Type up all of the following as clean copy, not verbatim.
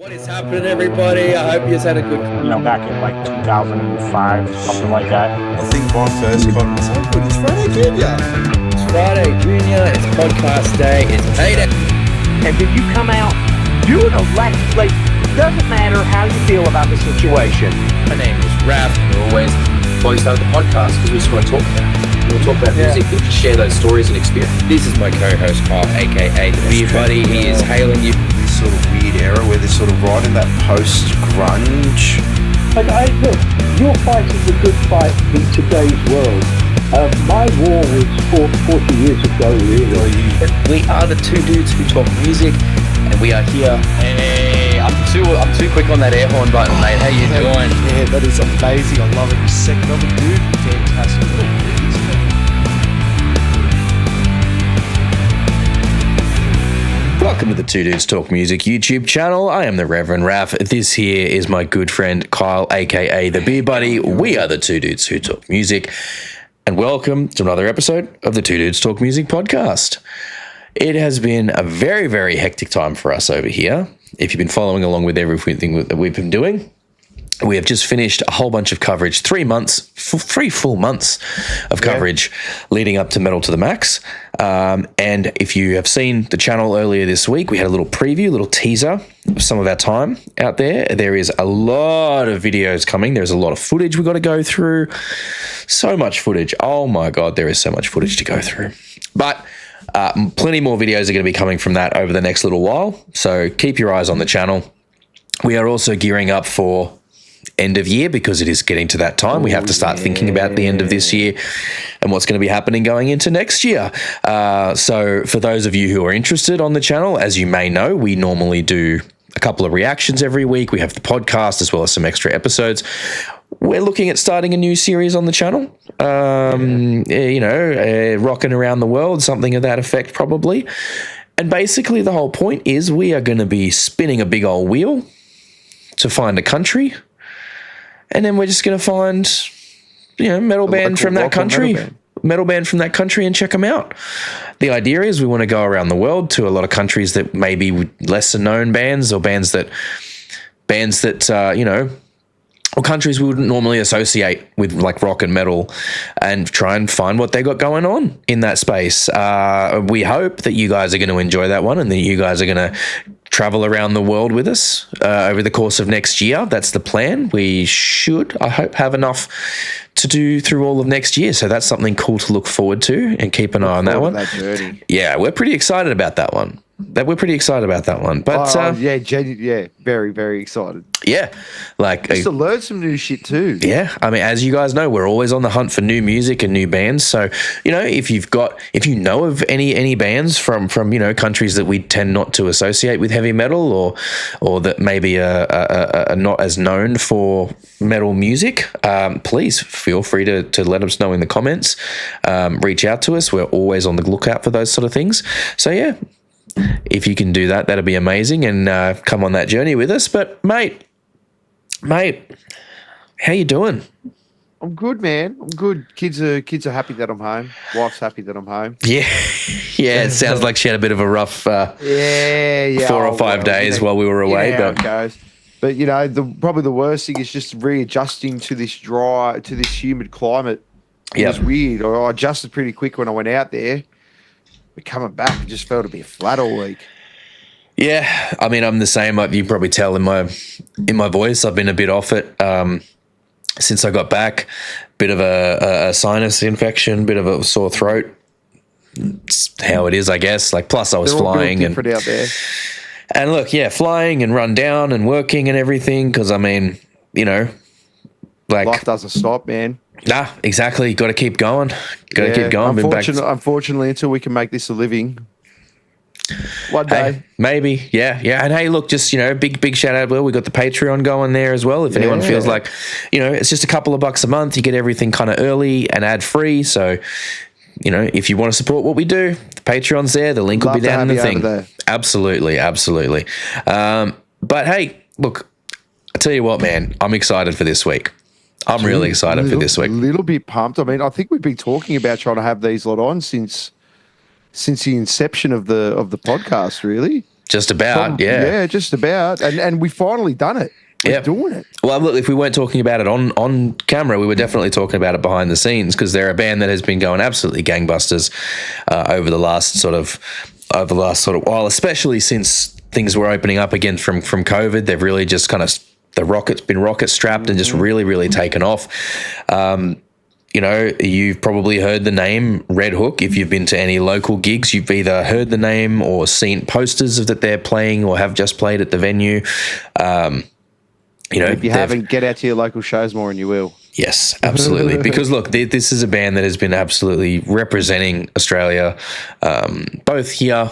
What is happening, everybody? I hope you've had a good... Back in like 2005, something like that. I think my first comment was, oh, good, it's Friday Junior. It's Friday Junior, it's podcast day, it's payday. And when you come out, do it electrically. Doesn't matter how you feel about the situation. My name is Raff, and always before we start the podcast, because we just want to talk about it. We want to talk about music, and just share those stories and experience. This is my co-host, Kyle, a.k.a. the BeerBuddy. He is hailing you. This sort of weird era where they're sort of right in that post-grunge. Look, you're fighting the good fight in today's world. My war was fought 40 years ago, really. We are the two dudes who talk music, and we are here. Hey, I'm too quick on that air horn button, mate. How you doing? Yeah, that is amazing. I love it. You're second on the dude. Fantastic. Welcome to the Two Dudes Talk Music YouTube channel. I am the Reverend Raff. This here is my good friend Kyle, aka the BeerBuddy. We are the two dudes who talk music. And welcome to another episode of the Two Dudes Talk Music podcast. It has been a very, very hectic time for us over here. If you've been following along with everything that we've been doing, we have just finished a whole bunch of coverage, 3 full months of coverage leading up to Metal to the Max. And if you have seen the channel earlier this week, we had a little preview, a little teaser of some of our time out there. There is a lot of videos coming. There's a lot of footage we've got to go through. So much footage. Oh my God, there is so much footage to go through. But plenty more videos are going to be coming from that over the next little while. So keep your eyes on the channel. We are also gearing up for end of year because it is getting to that time. We have to start thinking about the end of this year and what's going to be happening going into next year. So for those of you who are interested on the channel, as you may know, we normally do a couple of reactions every week. We have the podcast as well as some extra episodes. We're looking at starting a new series on the channel, rocking around the world, something of that effect probably. And basically the whole point is we are going to be spinning a big old wheel to find a country. And then we're just going to find, metal band from that country and check them out. The idea is we want to go around the world to a lot of countries that maybe lesser known bands or bands that or countries we wouldn't normally associate with like rock and metal, and try and find what they got going on in that space. We hope that you guys are going to enjoy that one and that you guys are going to travel around the world with us over the course of next year. That's the plan. We should, I hope, have enough to do through all of next year. So that's something cool to look forward to and keep an eye on that one. That journey. Yeah, we're pretty excited about that one. But very, very excited. Yeah, just to learn some new shit too. Yeah, I mean, as you guys know, we're always on the hunt for new music and new bands. So, if you know of any bands from countries that we tend not to associate with heavy metal, or that maybe are not as known for metal music, please feel free to let us know in the comments. Reach out to us. We're always on the lookout for those sort of things. So yeah, if you can do that, that'd be amazing, and come on that journey with us. But mate, how you doing? I'm good, man. I'm good. Kids are happy that I'm home. Wife's happy that I'm home. Yeah. It sounds like she had a bit of a rough 4 or 5 days while we were away. But it goes. But probably the worst thing is just readjusting to this humid climate. It was weird. I adjusted pretty quick when I went out there. But coming back, it just felt a bit flat all week. Yeah, I mean, I'm the same. Like you probably tell in my voice, I've been a bit off it since I got back. Bit of a sinus infection, bit of a sore throat. It's how it is, I guess. Like, plus I was flying and out there. And look, flying and run down and working and everything. Because I mean, life doesn't stop, man. Nah, exactly. Got to keep going. Keep going. Unfortunately, until we can make this a living. One day. Hey, maybe. Yeah. And hey, look, just, big shout out. Well, we got the Patreon going there as well. If anyone feels like, it's just a couple of bucks a month. You get everything kind of early and ad free. So, if you want to support what we do, the Patreon's there. The link will be down in the thing. Absolutely. But hey, look, I tell you what, man, I'm excited for this week. I'm really excited for this week. A little bit pumped. I mean, I think we've been talking about trying to have these lot on since the inception of the podcast, really. Just about, yeah. Just about. And we finally done it. We're doing it. Well, look, if we weren't talking about it on camera, we were definitely talking about it behind the scenes, because they're a band that has been going absolutely gangbusters over the last sort of while, especially since things were opening up again from COVID. They've really just kind of been rocket strapped and just really, really taken off. You know, you've probably heard the name RedHook. If you've been to any local gigs, you've either heard the name or seen posters that they're playing or have just played at the venue. You know, if you haven't, get out to your local shows more and you will. Yes, absolutely. Because look, this is a band that has been absolutely representing Australia, both here,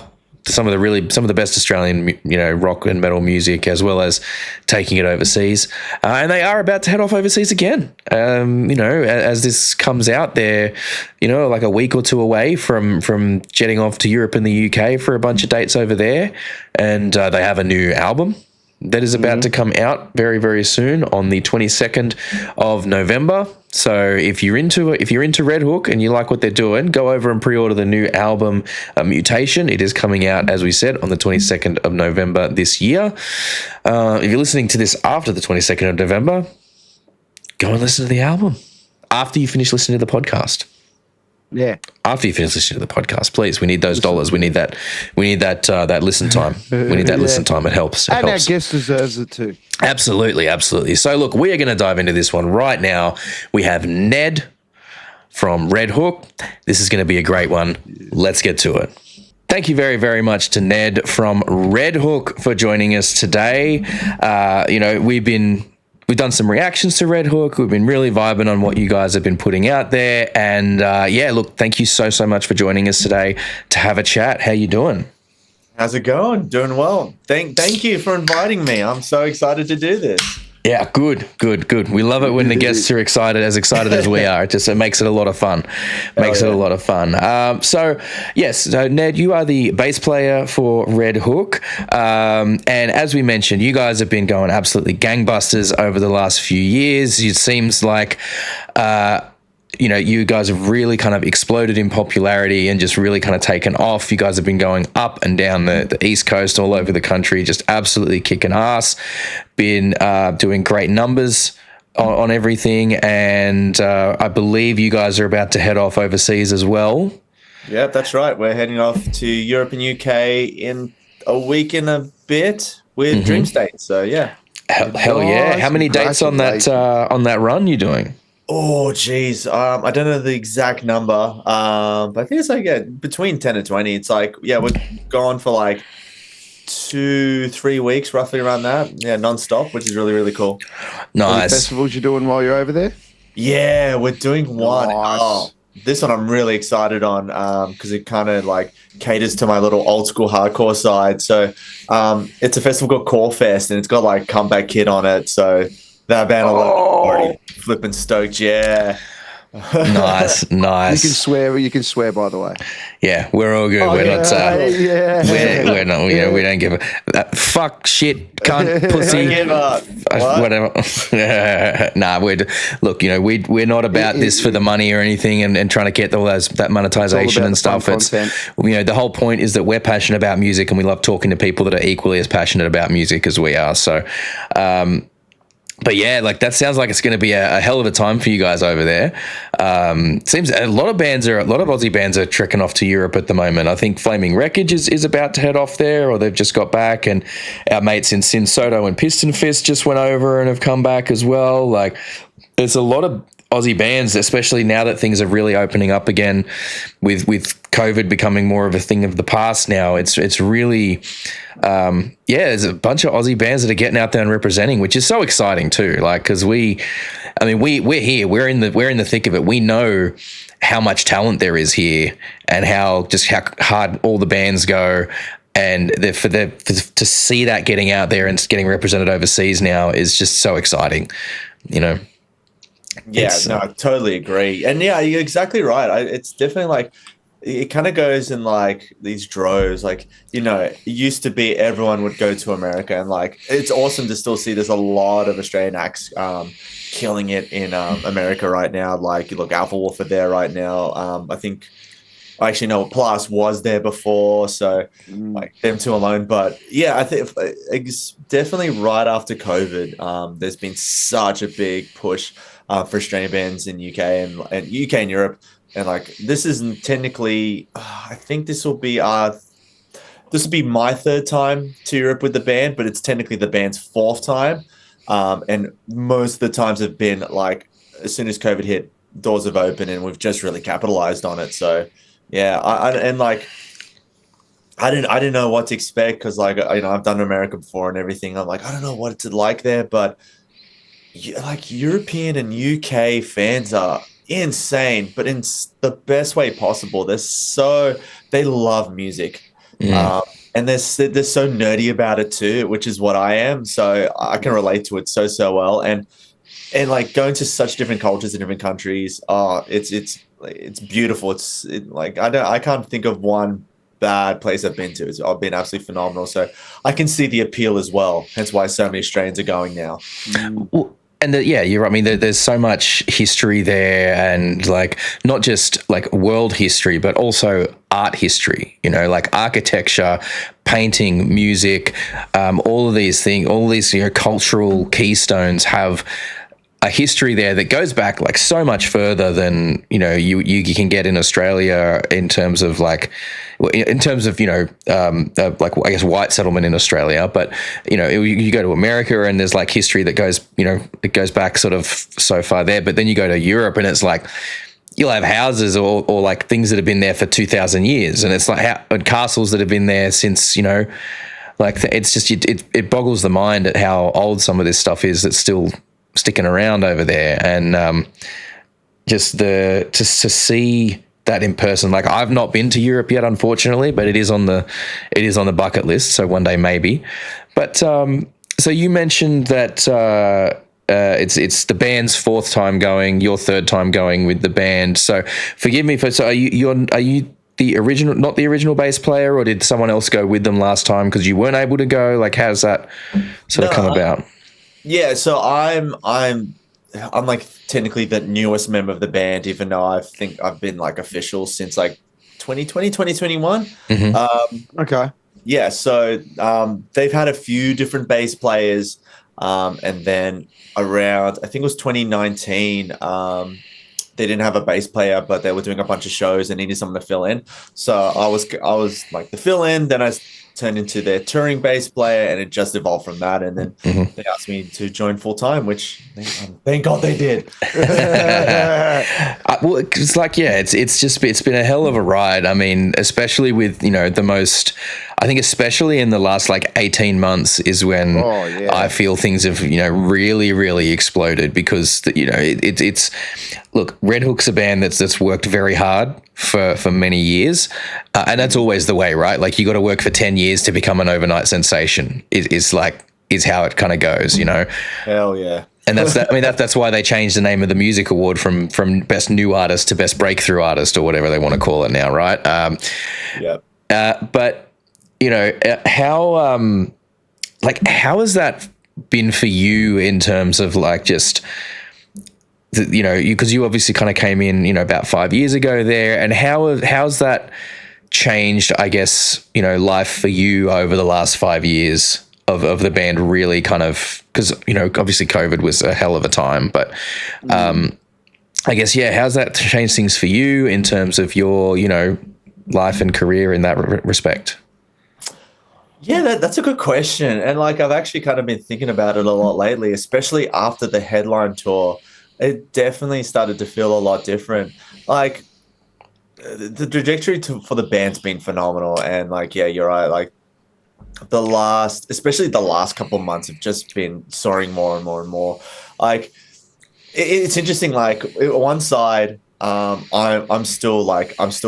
some of the best Australian, you know, rock and metal music, as well as taking it overseas. And they are about to head off overseas again. You know, as this comes out, they're, you know, like a week or two away from jetting off to Europe and the UK for a bunch of dates over there. And they have a new album that is about to come out very, very soon on the 22nd of November. So if you're into RedHook and you like what they're doing, go over and pre-order the new album, Mutation. It is coming out, as we said, on the 22nd of November this year. If you're listening to this after the 22nd of November, go and listen to the album after you finish listening to the podcast. Yeah. After you finish listening to the podcast, please. We need those dollars. We need that listen time. We need that listen time. It helps. Our guest deserves it too. Absolutely, absolutely. So look, we are going to dive into this one right now. We have Ned from RedHook. This is going to be a great one. Let's get to it. Thank you very, very much to Ned from RedHook for joining us today. You know, we've done some reactions to RedHook. We've been really vibing on what you guys have been putting out there. And yeah, look, thank you so much for joining us today to have a chat. How you doing? How's it going? Doing well. Thank you for inviting me. I'm so excited to do this. Yeah, good. We love it when the guests are excited as we are. It makes it a lot of fun. So Ned, you are the bass player for RedHook. And as we mentioned, you guys have been going absolutely gangbusters over the last few years. It seems like you know, you guys have really kind of exploded in popularity and just really kind of taken off. You guys have been going up and down the East Coast, all over the country, just absolutely kicking ass. Been doing great numbers on everything. And I believe you guys are about to head off overseas as well. Yeah, that's right. We're heading off to Europe and UK in a week and a bit with Dream State. So, yeah. Hell yeah. How many dates on that run you doing? Oh, geez. I don't know the exact number, but I think it's like between 10 and 20. It's like, yeah, we're gone for like 2-3 weeks, roughly around that. Yeah, non-stop, which is really, really cool. Nice. Any festivals you're doing while you're over there? Yeah, we're doing one. Nice. Oh, this one I'm really excited on because it kind of like caters to my little old school hardcore side. So it's a festival called Core Fest, and it's got like Comeback Kid on it. So that band already flipping stoked, yeah. Nice. You can swear, by the way. Yeah, we're all good. We're not. We don't give a fuck, shit, cunt, pussy, whatever. Look. You know, we're not about this for the money or anything, and trying to get all that monetization and stuff. It's you know, the whole point is that we're passionate about music, and we love talking to people that are equally as passionate about music as we are. So. But yeah, like that sounds like it's going to be a hell of a time for you guys over there. Seems a lot of Aussie bands are trekking off to Europe at the moment. I think Flaming Wreckage is about to head off there, or they've just got back, and our mates in Sin Soto and Piston Fist just went over and have come back as well. Like, there's a lot of Aussie bands, especially now that things are really opening up again, with COVID becoming more of a thing of the past now. It's really, there's a bunch of Aussie bands that are getting out there and representing, which is so exciting too. Like, because we're here, we're in the thick of it. We know how much talent there is here, and how hard all the bands go. And to see that getting out there and getting represented overseas now is just so exciting, you know. Yeah, no, I totally agree. And yeah, you're exactly right. It's definitely like, it kind of goes in like these droves. Like, you know, it used to be everyone would go to America, and like, it's awesome to still see there's a lot of Australian acts killing it in America right now. Like, you look, Alpha Wolf are there right now. I think actually no, Plus was there before, so like them two alone. But yeah, I think it's definitely right after COVID. There's been such a big push for Australian bands in UK and UK and Europe, and like this isn't technically. I think this will be my third time to Europe with the band, but it's technically the band's fourth time. And most of the times have been like as soon as COVID hit, doors have opened, and we've just really capitalized on it. So yeah, I didn't know what to expect because like I've done America before and everything. I'm like I don't know what it's like there, but like European and UK fans are insane, but in the best way possible. They love music. And they're so nerdy about it too, which is what I am. So I can relate to it so well. And like going to such different cultures in different countries, it's beautiful. I can't think of one bad place I've been to. It's been absolutely phenomenal. So I can see the appeal as well. Hence why so many Australians are going now. Well, and you're right. I mean, there's so much history there, and like not just like world history, but also art history. You know, like architecture, painting, music, all of these things, all these cultural keystones have a history there that goes back like so much further than you can get in Australia in terms of like I guess white settlement in Australia, but you go to America and there's like history that goes it goes back sort of so far there, but then you go to Europe and it's like you'll have houses or like things that have been there for 2,000 years, and it's like and castles that have been there since like it's just it boggles the mind at how old some of this stuff is that's still sticking around over there. And just to see that in person, like I've not been to Europe yet, unfortunately, but it is on the bucket list, so one day maybe. But so you mentioned that it's the band's fourth time going, your third time going with the band, so forgive me for, so are you the original, not the original bass player, or did someone else go with them last time because you weren't able to go? Like how's that sort of come about? Yeah, so I'm like technically the newest member of the band, even though I think I've been like official since like 2020, 2021. Okay. Yeah, so they've had a few different bass players, and then around, I think it was 2019, they didn't have a bass player, but they were doing a bunch of shows and needed someone to fill in. So I was like the fill in, then I turned into their touring bass player, and it just evolved from that. And then they asked me to join full time, which thank God they did. Well, it's like, yeah, it's been a hell of a ride. I mean, especially with I think especially in the last like 18 months is when I feel things have really, really exploded, because it's look, RedHook's a band that's worked very hard for many years, and that's always the way, right? Like you got to work for 10 years to become an overnight sensation is how it kind of goes, Hell yeah. And that's why they changed the name of the music award from best new artist to best breakthrough artist, or whatever they want to call it now, right? But how has that been for you in terms of like just because you obviously kind of came in about 5 years ago there, and how's that changed, I guess, life for you over the last 5 years of the band, really kind of, because obviously COVID was a hell of a time, but I guess, yeah, how's that changed things for you in terms of your life and career in that respect? Yeah, that's a good question. And like I've actually kind of been thinking about it a lot lately, especially after the headline tour. It definitely started to feel a lot different. Like the trajectory for the band's been phenomenal. And like, yeah, you're right. Like especially the last couple of months have just been soaring more and more and more. Like it's interesting. Like one side, I'm still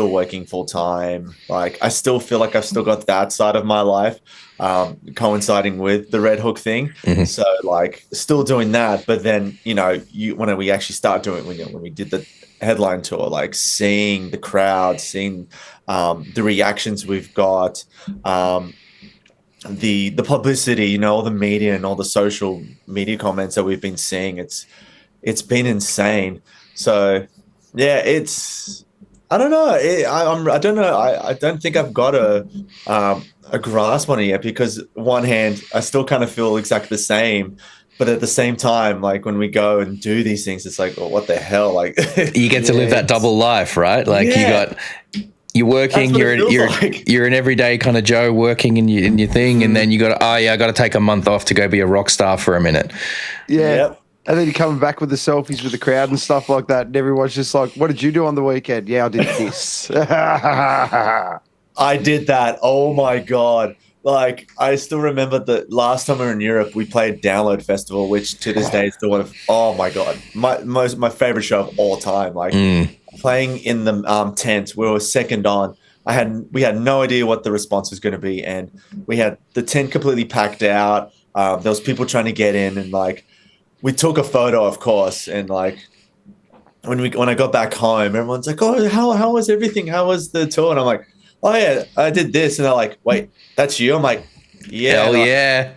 working full time. Like I still feel like I've still got that side of my life coinciding with the RedHook thing. So like still doing that, but then when we actually start doing when we did the headline tour, like seeing the crowd, seeing the reactions we've got, the publicity, all the media and all the social media comments that we've been seeing, it's been insane. So yeah, I don't know. I don't know. I don't think I've got a grasp on it yet, because one hand, I still kind of feel exactly the same. But at the same time, like when we go and do these things, it's like, well, what the hell? Like you get to live that double life, right? Like you're working, you're an everyday kind of Joe working in your thing, and then you got I got to take a month off to go be a rock star for a minute. Yeah. Yep. And then you're coming back with the selfies with the crowd and stuff like that, and everyone's just like, "What did you do on the weekend?" Yeah, I did this. I did that. Oh my God. Like, I still remember the last time we were in Europe, we played Download Festival, which to this day is still one of, oh my God, my favorite show of all time. Like playing in the tent, we were second on. We had no idea what the response was going to be, and we had the tent completely packed out. There was people trying to get in, and like we took a photo, of course, and like when I got back home, everyone's like, "Oh, how was everything? How was the tour?" And I'm like, "Oh yeah, I did this," and they're like, "Wait, that's you?" I'm like, "Yeah." Hell yeah.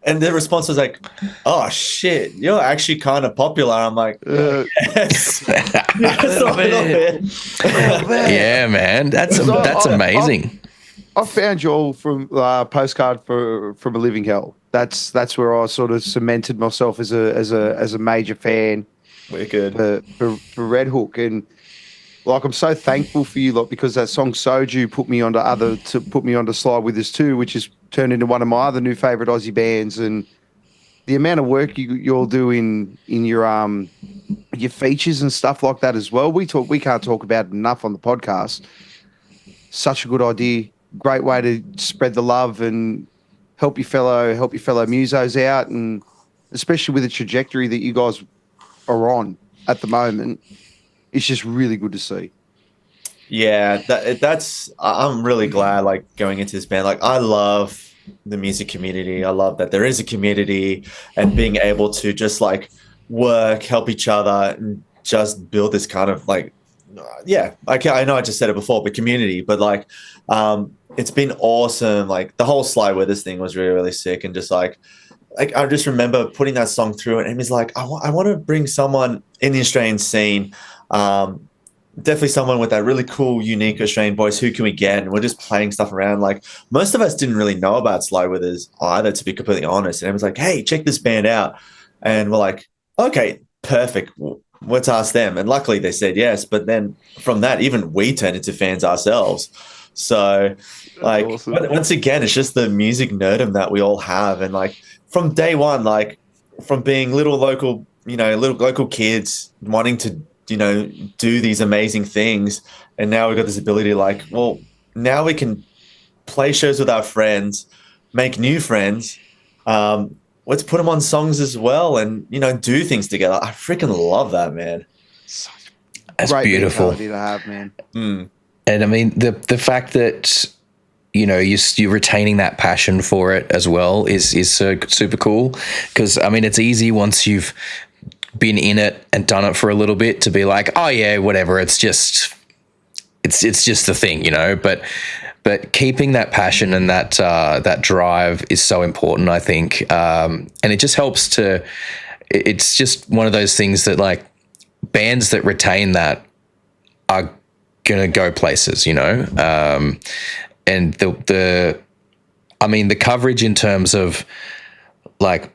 And the response was like, "Oh shit, you're actually kind of popular." I'm like, "Yes." Yeah, man, that's amazing. I found you all from Postcard from a Living Hell. That's where I sort of cemented myself as a major fan. Wicked for RedHook, and like I'm so thankful for you lot, because that song Soju put me onto Slide With Us too, which has turned into one of my other new favorite Aussie bands. And the amount of work you all do in your features and stuff like that as well. We can't talk about it enough on the podcast. Such a good idea. Great way to spread the love and help your fellow musos out, and especially with the trajectory that you guys are on at the moment, it's just really good to see. Yeah, that's I'm really glad, like, going into this band. Like, I love the music community. I love that there is a community, and being able to just like work, help each other, and just build this kind of like, I know I just said it before, but community. But like, it's been awesome. Like the whole Slide With Us thing was really, really sick, and just like I just remember putting that song through, and Amy's like, I want to bring someone in the Australian scene, definitely someone with that really cool, unique Australian voice. Who can we get? And we're just playing stuff around. Like, most of us didn't really know about Slide With Us either, to be completely honest. And Amy's like, hey, check this band out. And we're like, okay, perfect. Let's ask them. And luckily they said yes. But then from that, even we turned into fans ourselves. So like, awesome. Once again, it's just the music nerdom that we all have. And like, from day one, like from being little local kids wanting to, do these amazing things. And now we've got this ability to like, well, now we can play shows with our friends, make new friends. Let's put them on songs as well, and, do things together. I freaking love that, man. That's great beautiful to have, man. And I mean, the fact that, you're retaining that passion for it as well is so super cool. Because I mean, it's easy once you've been in it and done it for a little bit to be like, oh yeah, whatever. It's just the thing, But keeping that passion and that drive is so important, I think. And it just helps it's just one of those things that like bands that retain that are gonna go places, and the coverage in terms of like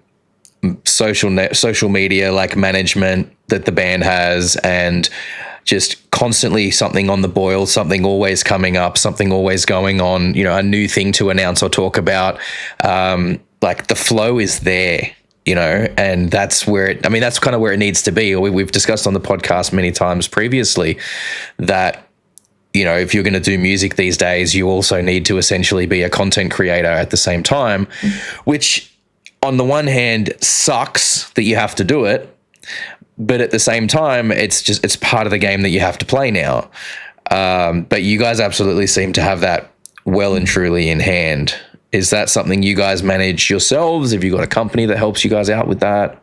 social media, like management that the band has, and just constantly something on the boil, something always coming up, something always going on, a new thing to announce or talk about. Like the flow is there, and that's where that's kind of where it needs to be. We've discussed on the podcast many times previously that, if you're going to do music these days, you also need to essentially be a content creator at the same time, which on the one hand sucks that you have to do it, but at the same time, it's part of the game that you have to play now. But you guys absolutely seem to have that well and truly in hand. Is that something you guys manage yourselves? Have you got a company that helps you guys out with that?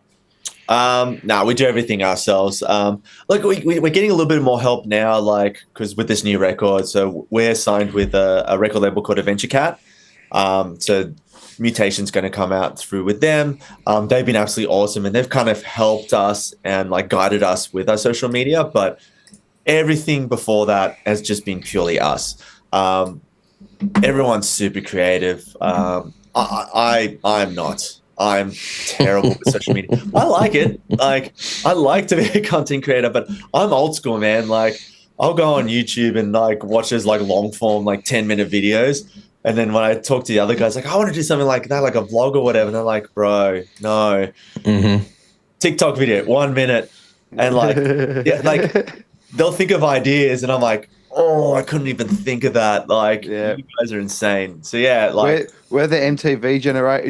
No, we do everything ourselves. Look, we're getting a little bit more help now, like, because with this new record, so we're signed with a record label called Adventure Cat. So Mutation's going to come out through with them. They've been absolutely awesome, and they've kind of helped us and like guided us with our social media. But everything before that has just been purely us. Everyone's super creative. I'm not. I'm terrible with social media. I like it. Like, I like to be a content creator, but I'm old school, man. Like, I'll go on YouTube and like watch those like long form, like 10-minute videos. And then when I talk to the other guys, like, I want to do something like that, like a vlog or whatever. And they're like, bro, no. TikTok video, 1 minute. And like, yeah, like they'll think of ideas and I'm like, oh, I couldn't even think of that. Like, you guys are insane. So yeah, like we're the MTV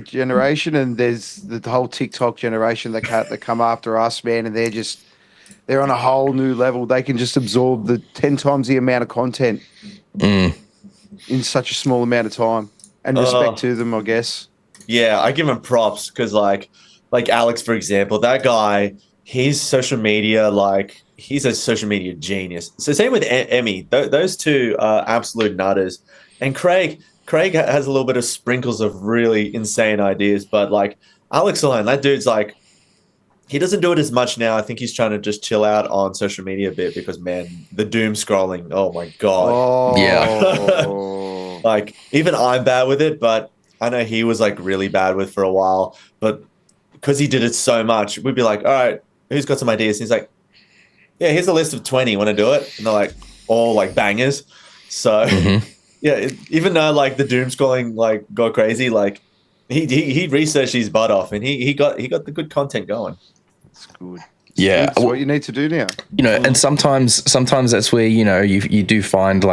generation, and there's the whole TikTok generation that come after us, man, and they're on a whole new level. They can just absorb the 10 times the amount of content in such a small amount of time. And respect to them, I guess. Yeah, I give them props because like Alex, for example, that guy, his social media, like, he's a social media genius. So same with Emmy. Those two are absolute nutters. And Craig has a little bit of sprinkles of really insane ideas. But like Alex alone, that dude's like, he doesn't do it as much now. I think he's trying to just chill out on social media a bit because, man, the doom scrolling. Oh my God. Yeah. Like, even I'm bad with it, but I know he was like really bad with it for a while. But because he did it so much, we'd be like, all right, who's got some ideas? And he's like, yeah, here's a list of 20. Want to do it? And they're like all like bangers. So yeah, even though like the doom scrolling like got crazy, like he researched his butt off and he got the good content going. It's good. Yeah, that's what you need to do now. You know, and sometimes that's where, you know, you do find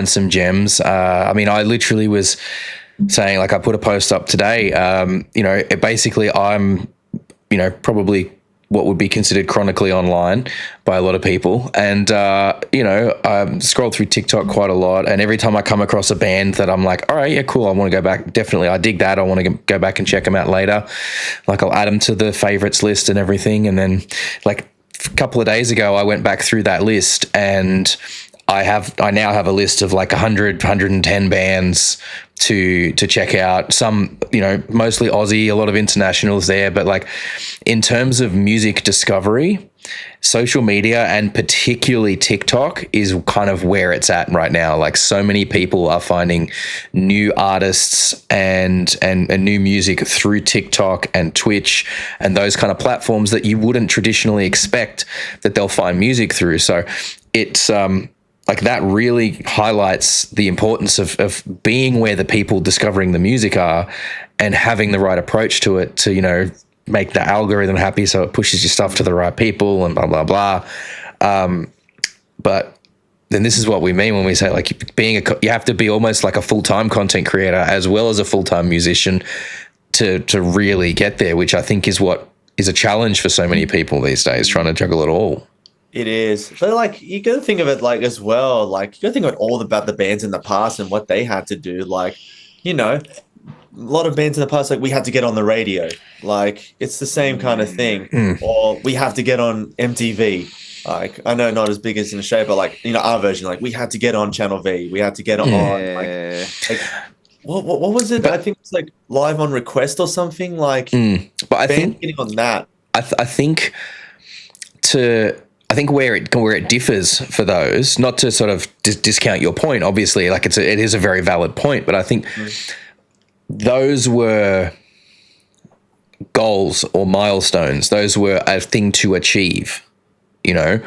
some gems. I mean, I literally was saying, like, I put a post up today. You know, basically I'm, you know, probably what would be considered chronically online by a lot of people. And, you know, I scroll through TikTok quite a lot. And every time I come across a band that I'm like, all right, yeah, cool, I want to go back. Definitely, I dig that. I want to go back and check them out later. Like, I'll add them to the favorites list and everything. And then, like, a couple of days ago, I went back through that list and I now have a list of like 100, 110 bands to check out. Some, you know, mostly Aussie, a lot of internationals there, but like in terms of music discovery, social media and particularly TikTok is kind of where it's at right now. Like, so many people are finding new artists and new music through TikTok and Twitch and those kind of platforms that you wouldn't traditionally expect that they'll find music through. So it's like, that really highlights the importance of being where the people discovering the music are and having the right approach to it to, you know, make the algorithm happy so it pushes your stuff to the right people and blah, blah, blah. But then this is what we mean when we say, like, you have to be almost like a full-time content creator as well as a full-time musician to really get there, which I think is what is a challenge for so many people these days, trying to juggle it all. It is. But like, you got to think of it like as well, like you got to think about the bands in the past and what they had to do. Like, you know, a lot of bands in the past, like, we had to get on the radio. Like, it's the same kind of thing. Or we have to get on MTV. Like, I know not as big as in Australia, but like, you know, our version, like, we had to get on Channel V. We had to get on like what was it? I think it's like Live on Request or something. Like, but I think getting on that. I think where it differs for those, not to sort of discount your point, obviously, like it is a very valid point, but I think those were goals or milestones. Those were a thing to achieve, you know,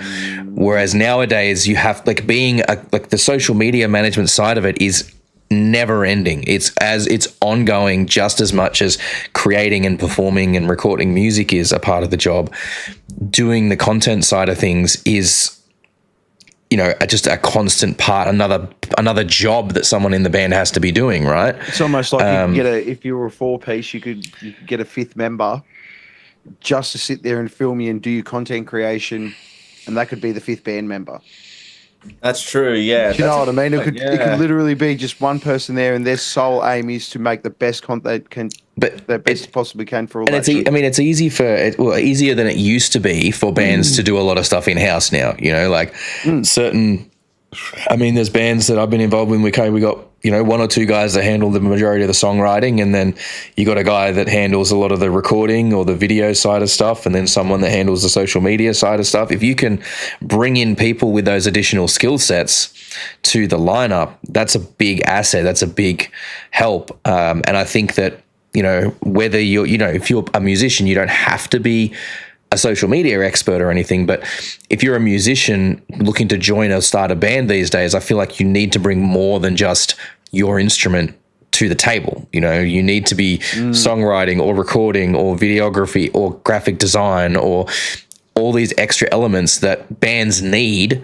whereas nowadays you have, like, being like the social media management side of it is never ending. It's ongoing just as much as creating and performing and recording music is a part of the job. Doing the content side of things is, you know, just a constant part, another job that someone in the band has to be doing, right? It's almost like you could if you were a 4-piece, you could get a 5th member just to sit there and film you and do your content creation, and that could be the 5th band member. That's true, yeah. Do you know what I mean? It could literally be just one person there, and their sole aim is to make the best content they best possibly can for all. And it's easier than it used to be for bands to do a lot of stuff in house now. You know, like certain. I mean, there's bands that I've been involved with. We got one or two guys that handle the majority of the songwriting, and then you got a guy that handles a lot of the recording or the video side of stuff, and then someone that handles the social media side of stuff. If you can bring in people with those additional skill sets to the lineup, that's a big asset. That's a big help. And I think that, whether if you're a musician, you don't have to be a social media expert or anything, but if you're a musician looking to join or start a band these days, I feel like you need to bring more than just your instrument to the table. You need to be songwriting or recording or videography or graphic design or all these extra elements that bands need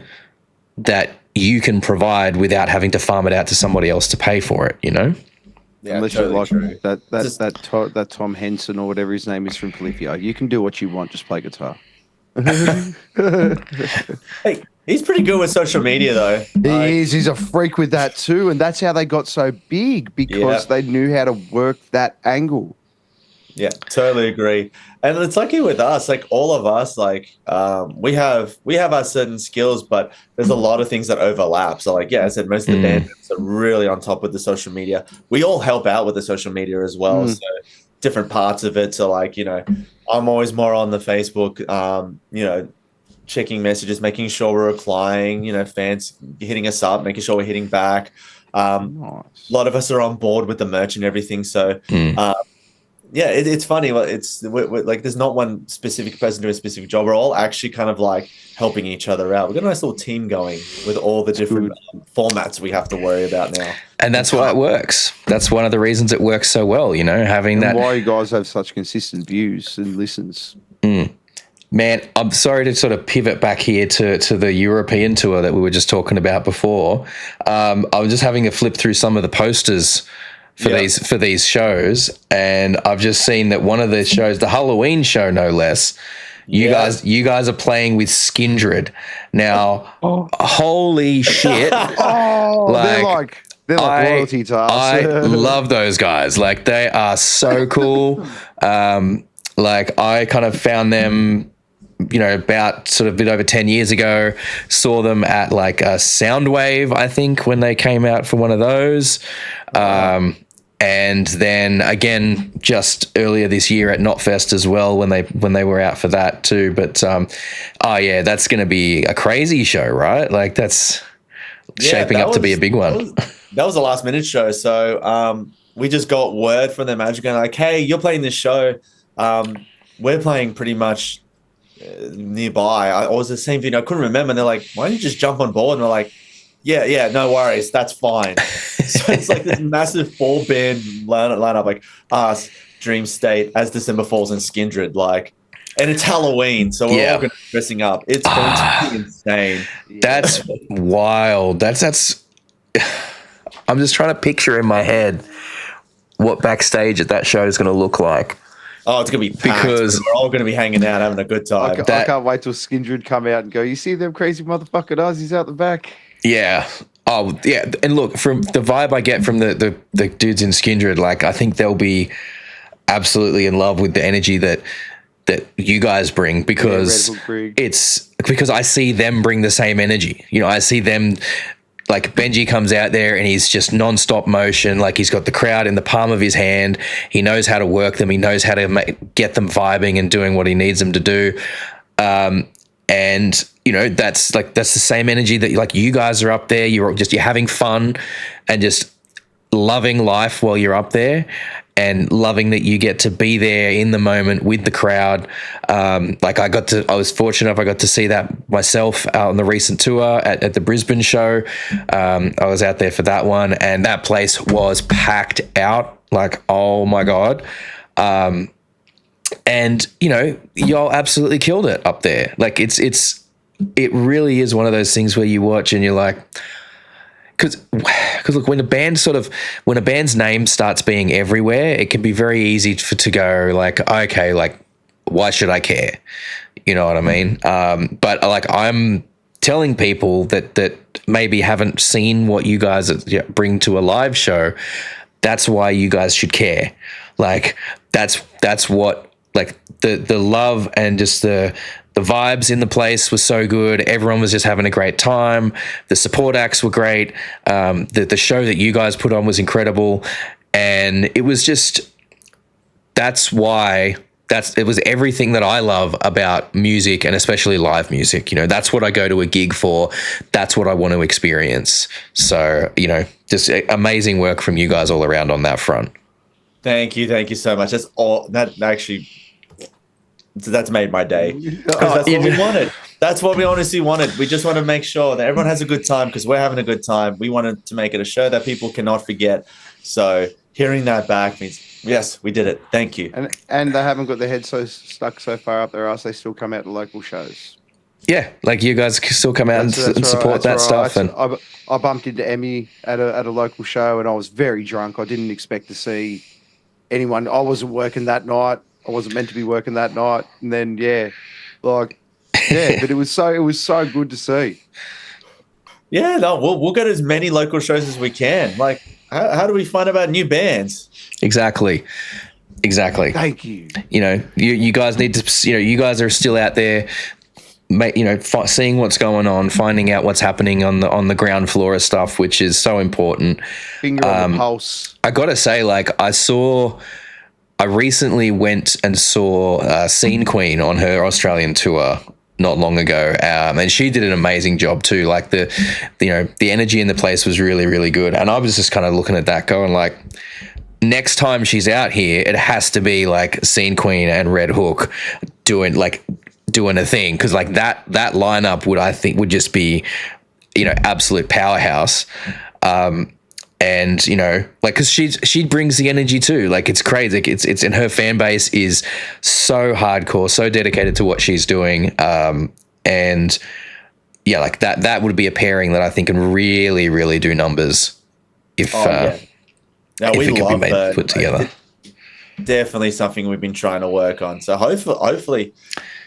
that you can provide without having to farm it out to somebody else to pay for it, Yeah, unless you're like that Tom Henson or whatever his name is from Polyphia. You can do what you want, just play guitar. Hey, he's pretty good with social media, though. He is. He's a freak with that too, and that's how they got so big, because they knew how to work that angle. Yeah, totally agree. And it's lucky with us, like all of us, like we have our certain skills, but there's a lot of things that overlap. So like, I said, most of the bands are really on top with the social media. We all help out with the social media as well. So different parts of it. So like, I'm always more on the Facebook, checking messages, making sure we're replying, fans hitting us up, making sure we're hitting back. A lot of us are on board with the merch and everything. So, it's funny. We're like, there's not one specific person doing a specific job. We're all actually kind of like helping each other out. We've got a nice little team going with all the different formats we have to worry about now. And that's why it works. That's one of the reasons it works so well, having that. Why you guys have such consistent views and listens. Man, I'm sorry to sort of pivot back here to the European tour that we were just talking about before. I was just having a flip through some of the posters for these shows, and I've just seen that one of the shows, the Halloween show, no less. You guys are playing with Skindred. Now, holy shit! They're like royalty to us. I love those guys. Like, they are so cool. Like, I kind of found them, about sort of a bit over 10 years ago. Saw them at like a Soundwave, I think, when they came out for one of those. And then again, just earlier this year at Knotfest as well, when they were out for that too. But that's going to be a crazy show, right? Like, that's shaping up to be a big one. That was a last minute show. So we just got word from them going like, hey, you're playing this show. We're playing pretty much nearby. I was the same video. I couldn't remember. And they're like, why don't you just jump on board? And we're like, yeah, no worries. That's fine. So it's like this massive 4-band lineup, like us, Dream State, As December Falls, and Skindred. Like, and it's Halloween, so we're all going to be dressing up. It's going to be insane. That's wild. That's. I'm just trying to picture in my head what backstage at that show is going to look like. Oh, it's going to be packed, because we're all going to be hanging out, having a good time. I can't wait till Skindred come out and go, you see them crazy motherfucking Aussies out the back? Yeah. Oh, yeah. And look, from the vibe I get from the dudes in Skindred, like, I think they'll be absolutely in love with the energy that you guys bring, because because I see them bring the same energy. I see them, like, Benji comes out there and he's just non-stop motion. Like, he's got the crowd in the palm of his hand. He knows how to work them. He knows how to get them vibing and doing what he needs them to do. And that's the same energy that, like, you guys are up there. You're having fun and just loving life while you're up there, and loving that you get to be there in the moment with the crowd. Like, I was fortunate enough, I got to see that myself out on the recent tour at the Brisbane show. I was out there for that one, and that place was packed out. Like, oh my God. And y'all absolutely killed it up there. Like, it really is one of those things where you watch and you're like, because look, when a band's name starts being everywhere, it can be very easy to go like, okay, like, why should I care? You know what I mean? But like, I'm telling people that maybe haven't seen what you guys bring to a live show, that's why you guys should care. Like, that's what like the love and just the vibes in the place was so good. Everyone was just having a great time. The support acts were great. The show that you guys put on was incredible, and it was just it was everything that I love about music, and especially live music. You know, that's what I go to a gig for. That's what I want to experience. So, you know, just amazing work from you guys all around on that front. Thank you so much. That's made my day, because that's what we wanted. That's what we honestly wanted. We just want to make sure that everyone has a good time, because we're having a good time. We wanted to make it a show that people cannot forget. So hearing that back means, yes, we did it. Thank you. And they haven't got their heads stuck so far up their ass, they still come out to local shows. Yeah, like you guys still come out and support that stuff. And I bumped into Emmy at a local show, and I was very drunk. I didn't expect to see anyone. I wasn't working that night. I wasn't meant to be working that night. And then but it was so good to see. Yeah, no, we'll go to as many local shows as we can. Like, how do we find about new bands? Exactly. Thank you. You know, you guys need to, you know, you guys are still out there, seeing what's going on, finding out what's happening on the ground floor of stuff, which is so important. Finger on the pulse. I gotta say, like, I recently went and saw Scene Queen on her Australian tour not long ago, and she did an amazing job too. Like the energy in the place was really, really good, and I was just kind of looking at that, going like, next time she's out here, it has to be like Scene Queen and RedHook doing a thing, because like that lineup would just be, you know, absolute powerhouse. And, you know, like, because she brings the energy too. Like, it's crazy. It's and her fan base is so hardcore, so dedicated to what she's doing. And yeah, like that would be a pairing that I think can really, really do numbers if it could be put together. Definitely something we've been trying to work on. So hopefully.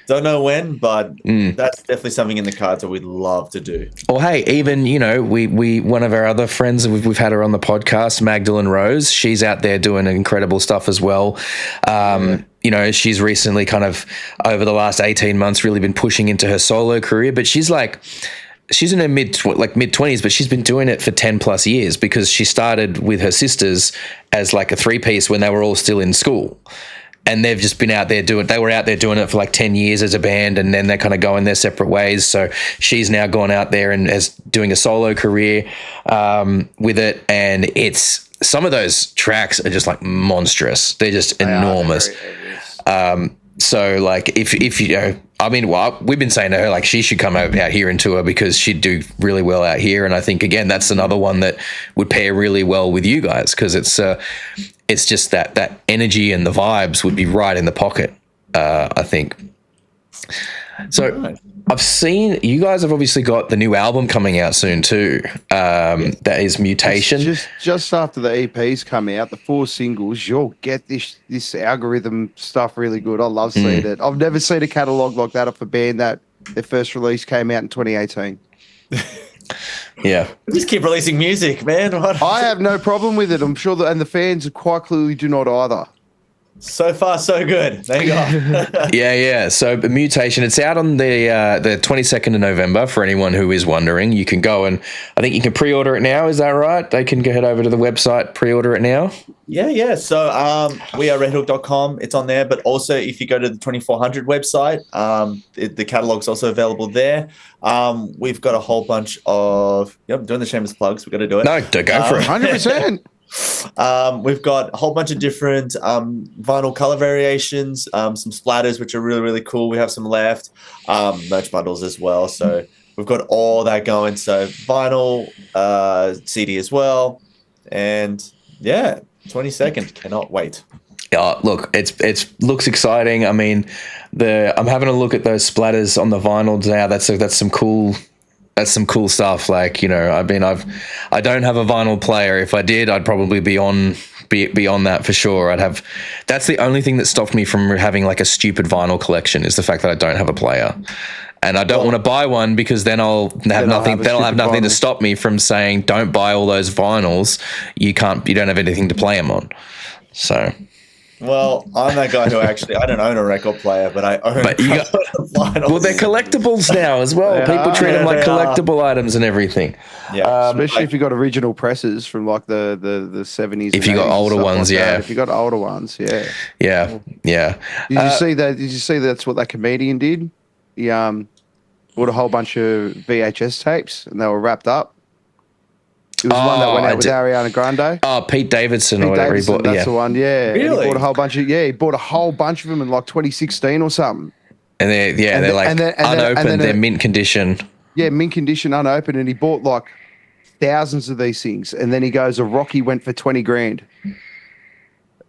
Don't know when, but that's definitely something in the cards that we'd love to do. Or hey, even, you know, we one of our other friends, we've had her on the podcast, Magdalene Rose. She's out there doing incredible stuff as well. You know, she's recently kind of over the last 18 months really been pushing into her solo career, but she's in her mid-20s, but she's been doing it for 10 plus years, because she started with her sisters as like a 3-piece when they were all still in school. And they've just been out there doing it for like 10 years as a band, and then they're kind of going their separate ways. So she's now gone out there and is doing a solo career with it. And some of those tracks are just like monstrous. They're just enormous. So like if you know, I mean, well, we've been saying to her, like, she should come out here and tour, because she'd do really well out here. And I think, again, that's another one that would pair really well with you guys, because it's just that energy and the vibes would be right in the pocket, I think. So I've seen you guys have obviously got the new album coming out soon too. That is Mutation. Just after the EPs come out, the 4 singles, you'll get this algorithm stuff really good. I love seeing it. I've never seen a catalogue like that of a band that their first release came out in 2018. Yeah. Just keep releasing music, man. I have no problem with it. I'm sure and the fans quite clearly do not either. So far, so good. There you go. Yeah. So Mutation, it's out on the 22nd of November for anyone who is wondering. You can go and I think you can pre-order it now. Is that right? They can go head over to the website, pre-order it now. Yeah. So we are redhook.com. It's on there. But also, if you go to the 2400 website, the catalog's also available there. We've got a whole bunch of... Yep, doing the shameless plugs. We've got to do it. No, go for it. 100%. We've got a whole bunch of different vinyl color variations, some splatters, which are really, really cool. We have some left, merch bundles as well. So we've got all that going. So vinyl, CD as well. And yeah, 22nd. Cannot wait. Look, it looks exciting. I mean, I'm having a look at those splatters on the vinyl now. That's some cool. That's some cool stuff. Like, you know, I don't have a vinyl player. If I did, I'd probably be on that for sure. That's the only thing that stopped me from having like a stupid vinyl collection, is the fact that I don't have a player. And I don't want to buy one, because then I'll have nothing to stop me from saying, don't buy all those vinyls. You don't have anything to play them on. So Well, I'm that guy who actually I don't own a record player, but I own. But you got, well, they're collectibles now as well. People treat them like collectible items and everything. Yeah, especially if you got original presses from like the 70s. If you got older ones, like yeah. If you got older ones, yeah. Yeah. Did you see that? Did you see that's what that comedian did? He bought a whole bunch of VHS tapes and they were wrapped up. It was one that went out with Ariana Grande. Oh, Pete Davidson or whatever he bought. That's the one, yeah. Really? And he bought a whole bunch of he bought a whole bunch of them in like 2016 or something. And they're like unopened, they're mint condition. Yeah, mint condition, unopened, and he bought like thousands of these things. And then he goes, a Rocky went for 20 grand.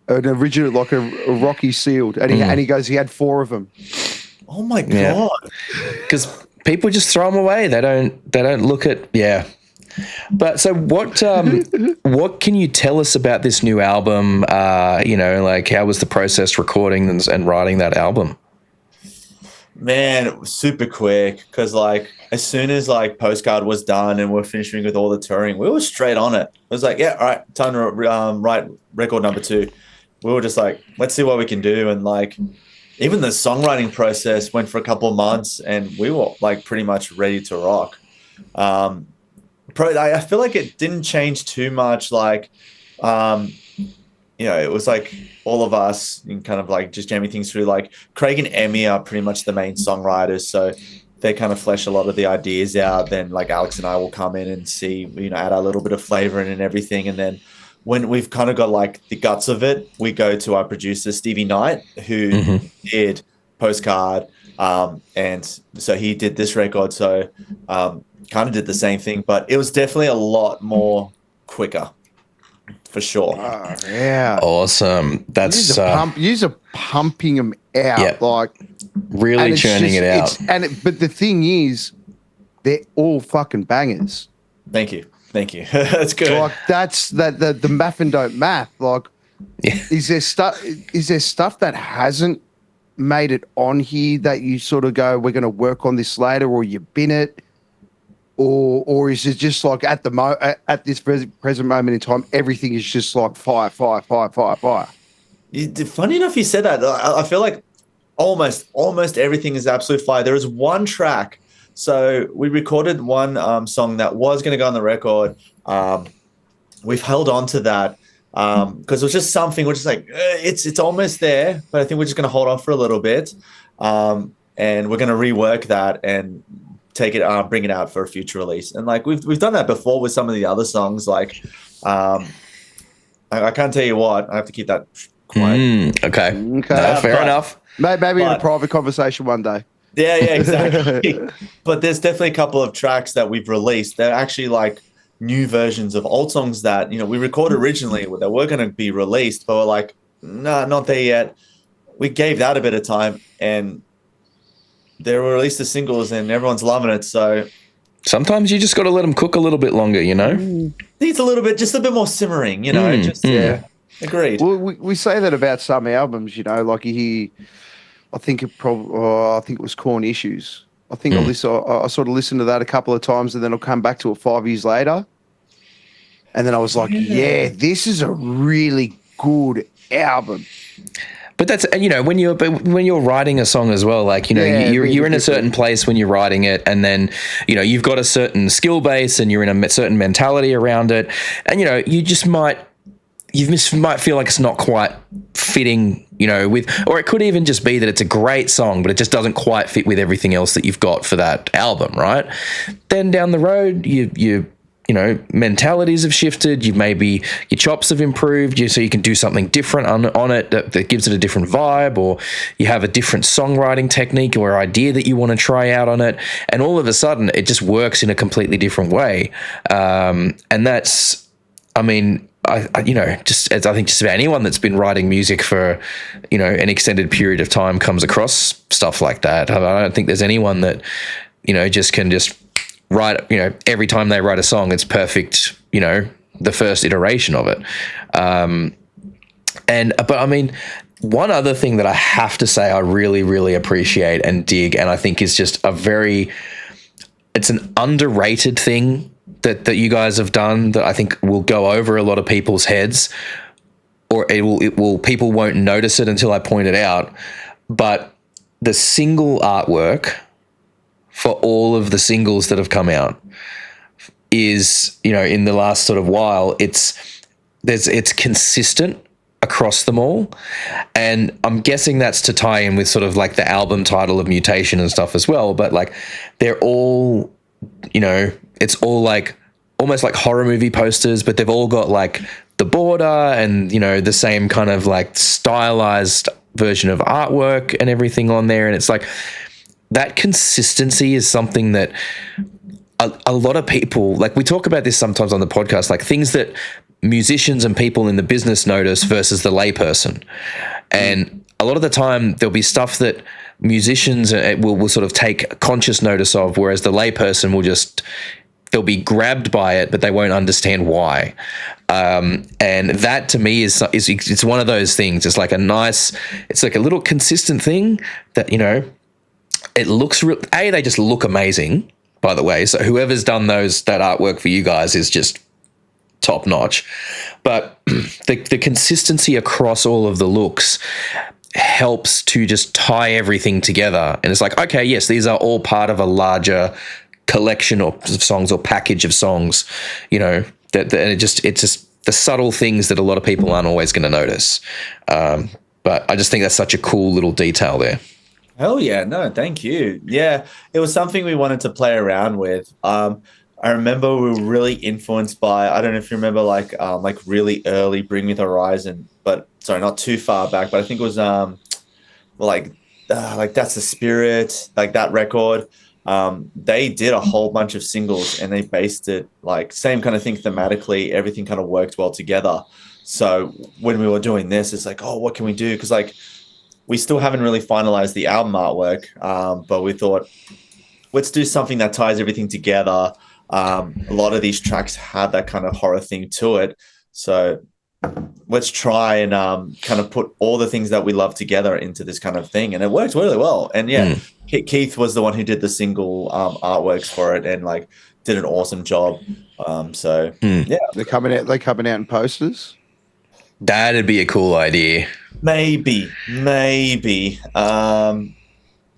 An original, like a Rocky sealed. And he goes, he had 4 of them. Oh my God. Because people just throw them away. They don't look at, But so what can you tell us about this new album? Like how was the process recording and writing that album? Man, it was super quick because like as soon as like Postcard was done and we're finishing with all the touring, we were straight on it. It was like, yeah, all right, time to write record number 2. We were just like, let's see what we can do. And like even the songwriting process went for a couple of months and we were like pretty much ready to rock. I feel like it didn't change too much. Like, it was like all of us and kind of like just jamming things through. Like Craig and Emmy are pretty much the main songwriters, so they kind of flesh a lot of the ideas out. Then like Alex and I will come in and see, add a little bit of flavor in and everything. And then when we've kind of got like the guts of it, we go to our producer Stevie Knight, who did Postcard, and so he did this record. So kind of did the same thing, but it was definitely a lot more quicker, for sure. Yeah, awesome. That's you're pumping them out, like really churning it out. But the thing is, they're all fucking bangers. Thank you. That's good. Like that's the math and don't math. Like, is there stuff that hasn't made it on here that you sort of go, we're going to work on this later, or you bin it? Or is it just like at this present moment in time, everything is just like fire? Funny enough, you said that. I feel like almost everything is absolute fire. There is one track. So we recorded one song that was going to go on the record. We've held on to that because it was just something. We're just like it's almost there, but I think we're just going to hold off for a little bit, and we're going to rework that and take it, bring it out for a future release. And like we've done that before with some of the other songs. Like I can't tell you what. I have to keep that quiet. Okay. No, fair enough. Maybe in a private conversation one day. Yeah, exactly. But there's definitely a couple of tracks that we've released. They're actually like new versions of old songs that we recorded originally that were going to be released, but we're like, nah, not there yet. We gave that a bit of time, and they were released as singles and everyone's loving it. So sometimes you just got to let them cook a little bit longer, Needs a little bit, just a bit more simmering, Agreed. Well, we say that about some albums, like I think it was Corn Issues. I think I sort of listened to that a couple of times and then I'll come back to it 5 years later. And then I was like, this is a really good album. But that's when you're writing a song as well, like you're in a certain place when you're writing it, and then you've got a certain skill base and you're in a certain mentality around it, and you just might feel like it's not quite fitting, or it could even just be that it's a great song, but it just doesn't quite fit with everything else that you've got for that album, right? Then down the road, you mentalities have shifted. Your chops have improved. So you can do something different on it that gives it a different vibe, or you have a different songwriting technique or idea that you want to try out on it, and all of a sudden it just works in a completely different way. And that's, I think just about anyone that's been writing music for an extended period of time comes across stuff like that. I don't think there's anyone that just can just write, every time they write a song, it's perfect, the first iteration of it. But I mean, one other thing that I have to say I really, really appreciate and dig, and I think is just it's an underrated thing that you guys have done that I think will go over a lot of people's heads. or it will people won't notice it until I point it out. But the single artwork for all of the singles that have come out is, in the last sort of while, it's consistent across them all. And I'm guessing that's to tie in with sort of like the album title of Mutation and stuff as well. But like they're all, it's all like almost like horror movie posters, but they've all got like the border and, the same kind of like stylized version of artwork and everything on there. And it's like that consistency is something that a lot of people, like we talk about this sometimes on the podcast, like things that musicians and people in the business notice versus the layperson. And a lot of the time there'll be stuff that musicians will sort of take conscious notice of, whereas the layperson they'll be grabbed by it, but they won't understand why. And that to me is it's one of those things. It's like it's like a little consistent thing that, it looks they just look amazing, by the way. So whoever's done that artwork for you guys is just top notch. But the consistency across all of the looks helps to just tie everything together. And it's like, okay, yes, these are all part of a larger collection of songs or package of songs, it's just the subtle things that a lot of people aren't always going to notice. But I just think that's such a cool little detail there. Hell yeah. No, thank you. Yeah. It was something we wanted to play around with. I remember we were really influenced by, I don't know if you remember like really early Bring Me the Horizon, but sorry, not too far back, but I think it was like That's the Spirit, like that record. They did a whole bunch of singles and they based it like same kind of thing thematically. Everything kind of worked well together. So when we were doing this, it's like, oh, what can we do? Because like we still haven't really finalized the album artwork, but we thought let's do something that ties everything together. A lot of these tracks have that kind of horror thing to it. So let's try and kind of put all the things that we love together into this kind of thing. And it worked really well. And yeah, Keith was the one who did the single artworks for it and like did an awesome job. Yeah. They're coming out in posters. That'd be a cool idea. Maybe.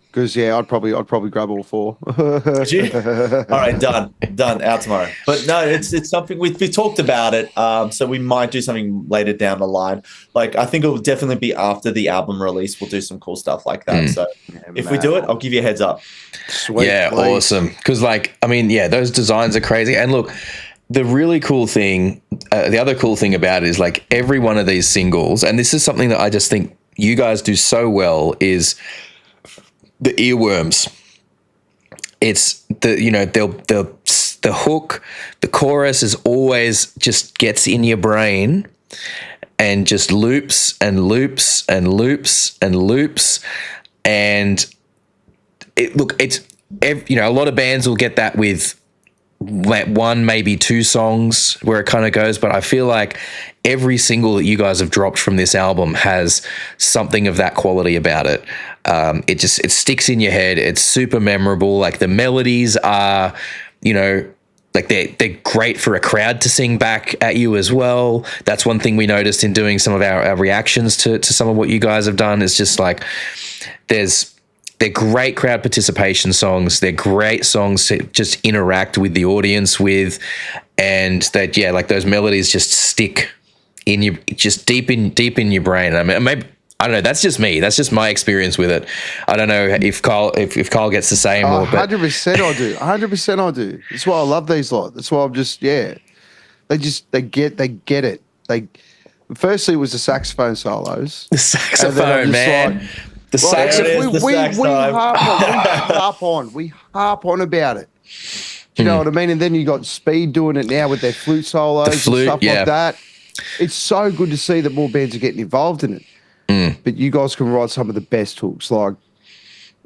Because I'd probably grab all four. All right, done. Out tomorrow. But no, it's something we talked about it. So we might do something later down the line. Like I think it will definitely be after the album release. We'll do some cool stuff like that. So if we do it, I'll give you a heads up. Sweet, yeah, please. Awesome. Because those designs are crazy. And look, the really cool thing, the other cool thing about it is like every one of these singles, and this is something that I just think you guys do so well, is the earworms. It's the hook, the chorus is always just gets in your brain and just loops and loops and loops and loops. And a lot of bands will get that with one, maybe two songs where it kind of goes, but I feel like every single that you guys have dropped from this album has something of that quality about it. It sticks in your head. It's super memorable. Like the melodies are, like they're great for a crowd to sing back at you as well. That's one thing we noticed in doing some of our reactions to some of what you guys have done. Is just like they're great crowd participation songs. They're great songs to just interact with the audience with, and like those melodies just stick in you, just deep in your brain. I mean, maybe I don't know. That's just me. That's just my experience with it. I don't know if Kyle gets the same. 100% I do. 100% I do. That's why I love these lot. That's why I'm just They get it. Firstly, it was the saxophone solos. The saxophone, man. The saxophone. We harp on about it. Do you know what I mean? And then you got Speed doing it now with their flute solos and stuff like that. It's so good to see that more bands are getting involved in it. But you guys can write some of the best hooks. Like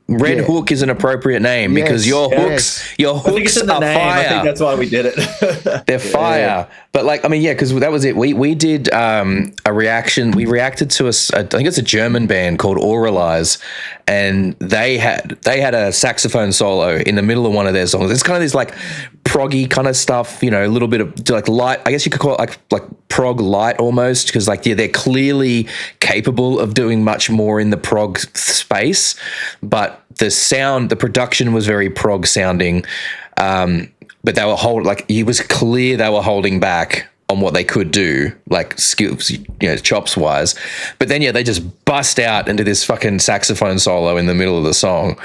RedHook is an appropriate name because your hooks are fire. I think that's why we did it. They're fire. But because that was it. We did a reaction. We reacted to I think it's a German band called Oralize, and they had a saxophone solo in the middle of one of their songs. It's kind of this like proggy kind of stuff, you know, a little bit of like light. I guess you could call it like prog light almost, because like they're clearly capable of doing much more in the prog space, but the production was very prog sounding. But they were it was clear they were holding back on what they could do, like skills, you know, chops wise. But then, they just bust out into this fucking saxophone solo in the middle of the song.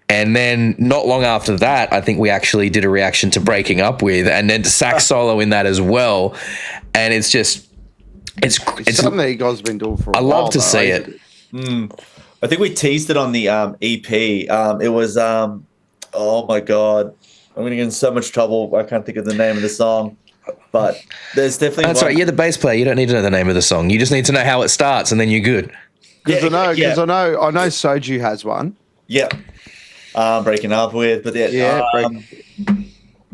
And then not long after that, I think we actually did a reaction to Breaking Up With, and then the sax solo in that as well. And it's something that you guys have been doing for a while. I love to see it. I think we teased it on the EP. It was, oh my God, I'm going to get in so much trouble. I can't think of the name of the song. But there's definitely that's right. You're the bass player. You don't need to know the name of the song. You just need to know how it starts, and then you're good. Because I know Soju has one. Yeah, Breaking Up With, but and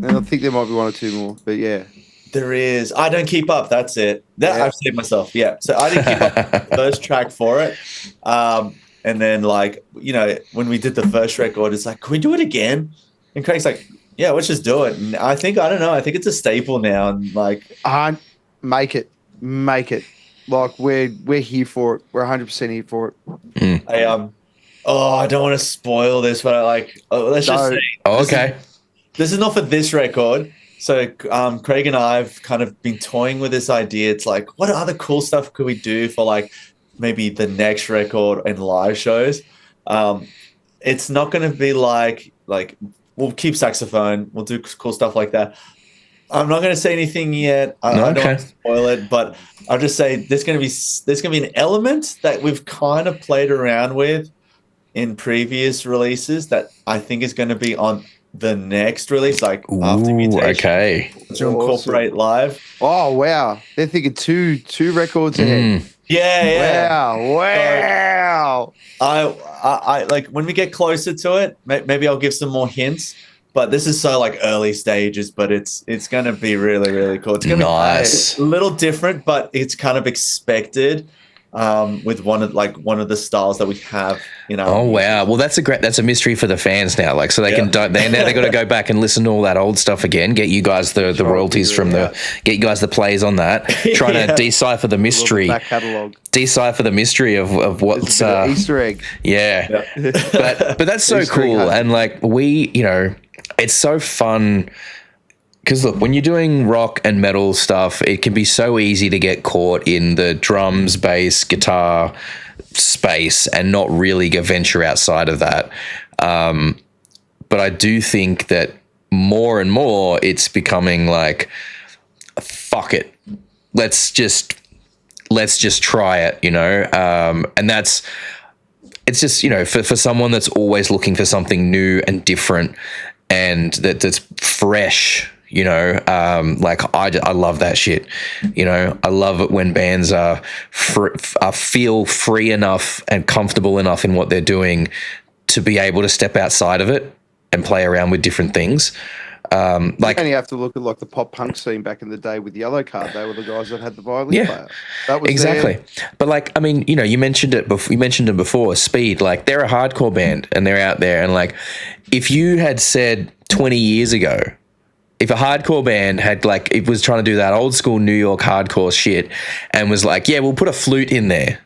I think there might be one or two more. But yeah, there is. I Don't Keep Up. That's it. I've saved myself. Yeah, so I didn't keep up the first track for it. And then like when we did the first record, it's like, can we do it again? And Craig's like, yeah, let's just do it. And I think it's a staple now. And like, make it. Like we're here for it. We're 100% here for it. I don't want to spoil this, but let's just say. Oh, okay. This is not for this record. So Craig and I have kind of been toying with this idea. It's like, what other cool stuff could we do for like maybe the next record and live shows? It's not going to be like. We'll keep saxophone. We'll do cool stuff like that. I'm not going to say anything yet. I don't want to spoil it, but I'll just say there's going to be an element that we've kind of played around with in previous releases that I think is going to be on the next release, like after Mutation. Okay. To incorporate live. Oh wow, they're thinking two records ahead. Yeah. Wow. I like when we get closer to it, maybe I'll give some more hints. But this is so like early stages, but it's going to be really, really cool. It's going to be a little different, but it's kind of expected with one of the styles that we have. Oh wow! Well, that's a mystery for the fans now. Like, so they can now they got to go back and listen to all that old stuff again. Get you guys the royalties from get you guys the plays on that. Trying to decipher the mystery. Back catalog. Decipher the mystery of what's Easter egg. Yeah. but that's so Easter cool, egg and like it's so fun. Because look, when you're doing rock and metal stuff, it can be so easy to get caught in the drums, bass, guitar space and not really venture outside of that. But I do think that more and more it's becoming like, fuck it, let's just try it, and it's just for someone that's always looking for something new and different and that's fresh. I love that shit. I love it when bands feel free enough and comfortable enough in what they're doing to be able to step outside of it and play around with different things. You only have to look at like the pop punk scene back in the day with Yellow Card. They were the guys that had the violin player. That was exactly. But you mentioned it before. You mentioned them before. Speed, like they're a hardcore band and they're out there. And like, if you had said 20 years ago, if a hardcore band had it was trying to do that old school New York hardcore shit and was like, yeah, we'll put a flute in there,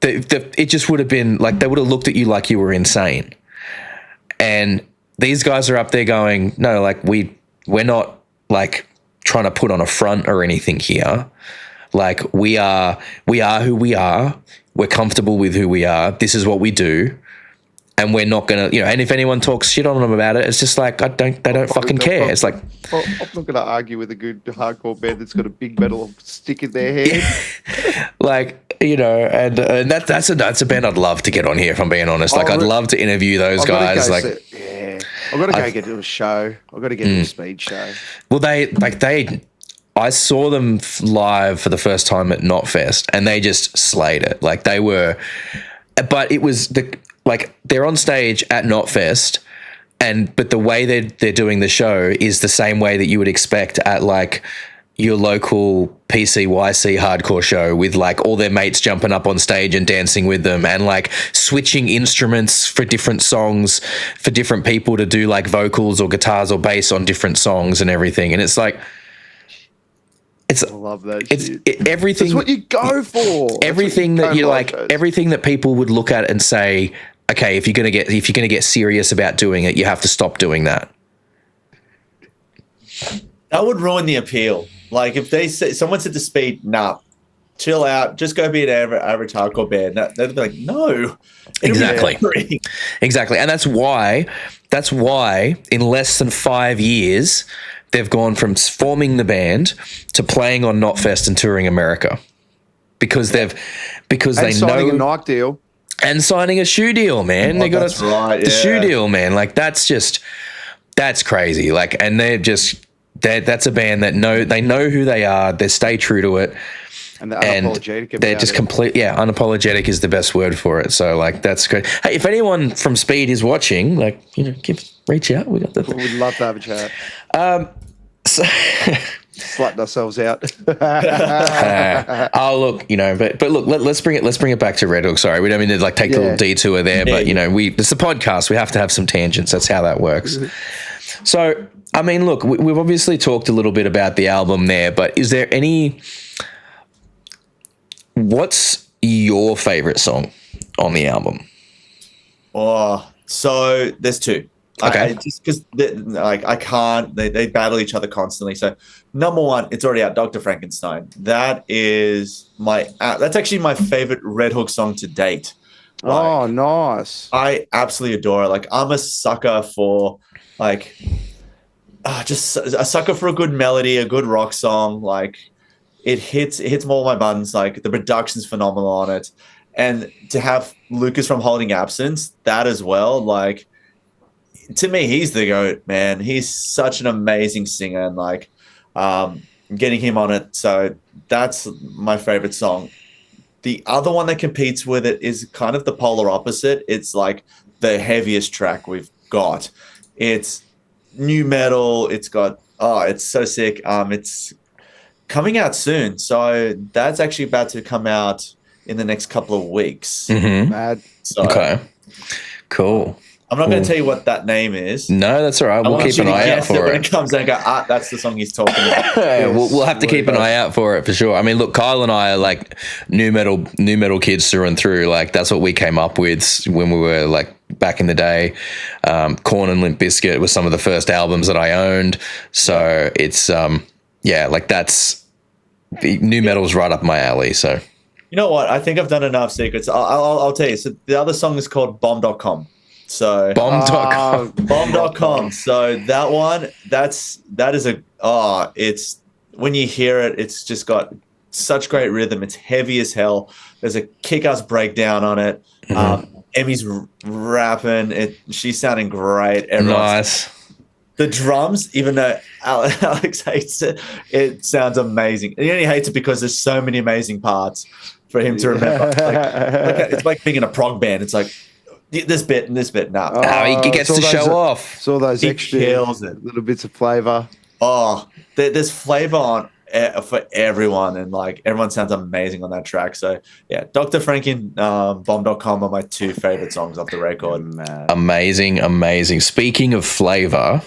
it just would have been like, they would have looked at you like you were insane. And these guys are up there going, no, like we're not like trying to put on a front or anything here. Like we are who we are. We're comfortable with who we are. This is what we do. And we're not gonna, and if anyone talks shit on them about it, it's just like they don't fucking care. It's like, I'm not gonna argue with a good hardcore band that's got a big metal stick in their head. And that's a band I'd love to get on here. If I'm being honest, I'd love to interview those guys. I've got to go get to a show. I've got to get to a Speed show. Well, I saw them live for the first time at Knotfest, and they just slayed it. Like they were, but it was they're on stage at Knotfest, but the way they're doing the show is the same way that you would expect at your local PCYC hardcore show with like all their mates jumping up on stage and dancing with them and like switching instruments for different songs for different people to do like vocals or guitars or bass on different songs and everything. And it's like, I love that. Everything. That's what you go for. Everything that you like, everything that people would look at and say, okay, if you're gonna get serious about doing it, you have to stop doing that. That would ruin the appeal. Like if someone said to Speed, nah, chill out, just go be an average hardcore band. They'd be like, no. Exactly. Exactly. And that's why in less than 5 years, they've gone from forming the band to playing on Knotfest and touring America. Because they signing know a Nike deal. And signing a shoe deal, man. Oh, they got the shoe deal, man. Like that's crazy. Like, and that's a band that know who they are. They stay true to it. And they're unapologetic about they're just complete. Yeah, unapologetic is the best word for it. So like, that's great. Hey, if anyone from Speed is watching, like, reach out. We got the. We'd love to have a chat. So slutting ourselves out. Look, but look, let's bring it back to RedHook. Sorry, we don't mean to like take the little detour there, but it's a podcast. We have to have some tangents. That's how that works. So, I mean, look, we've obviously talked a little bit about the album there, but is there what's your favorite song on the album? Oh, so there's two. Okay. Just because I can't, they battle each other constantly. So number one, it's already out, Dr. Frankenstein. That is that's actually my favorite RedHook song to date. Oh, nice. I absolutely adore it. Like I'm a sucker for just a sucker for a good melody, a good rock song. Like it hits all my buttons. Like the production's phenomenal on it. And to have Lucas from Holding Absence, that as well, like, to me, he's the GOAT, man. He's such an amazing singer, and like getting him on it. So that's my favorite song. The other one that competes with it is kind of the polar opposite. It's like the heaviest track we've got. It's new metal. It's got, it's so sick. It's coming out soon. So that's actually about to come out in the next couple of weeks. Mm-hmm. Mad. So, okay. Cool. I'm not going to tell you what that name is. No, that's all right. We'll keep an eye out for it. When it comes out, go, that's the song he's talking about. We'll have to keep an eye out for it for sure. I mean, look, Kyle and I are like new metal kids through and through. Like that's what we came up with when we were like back in the day. Korn and Limp Bizkit was some of the first albums that I owned. So it's like that's the new metal's right up my alley. So you know what? I think I've done enough secrets. I'll tell you. So the other song is called Bomb.com. So bomb.com. So that one, it's when you hear it, it's just got such great rhythm. It's heavy as hell. There's a kick-ass breakdown on it. Mm-hmm. Emmy's rapping. She's sounding great. Nice. The drums, even though Alex hates it, it sounds amazing. And he only hates it because there's so many amazing parts for him to remember. It's like being in a prog band. It's like, this bit and this bit. Nah. He gets to show off. It's all those extra little bits of flavor. Oh, there's flavor on for everyone, and like everyone sounds amazing on that track. So yeah, Dr. Frank and Bomb.com are my two favorite songs off the record. Amazing. Speaking of flavor,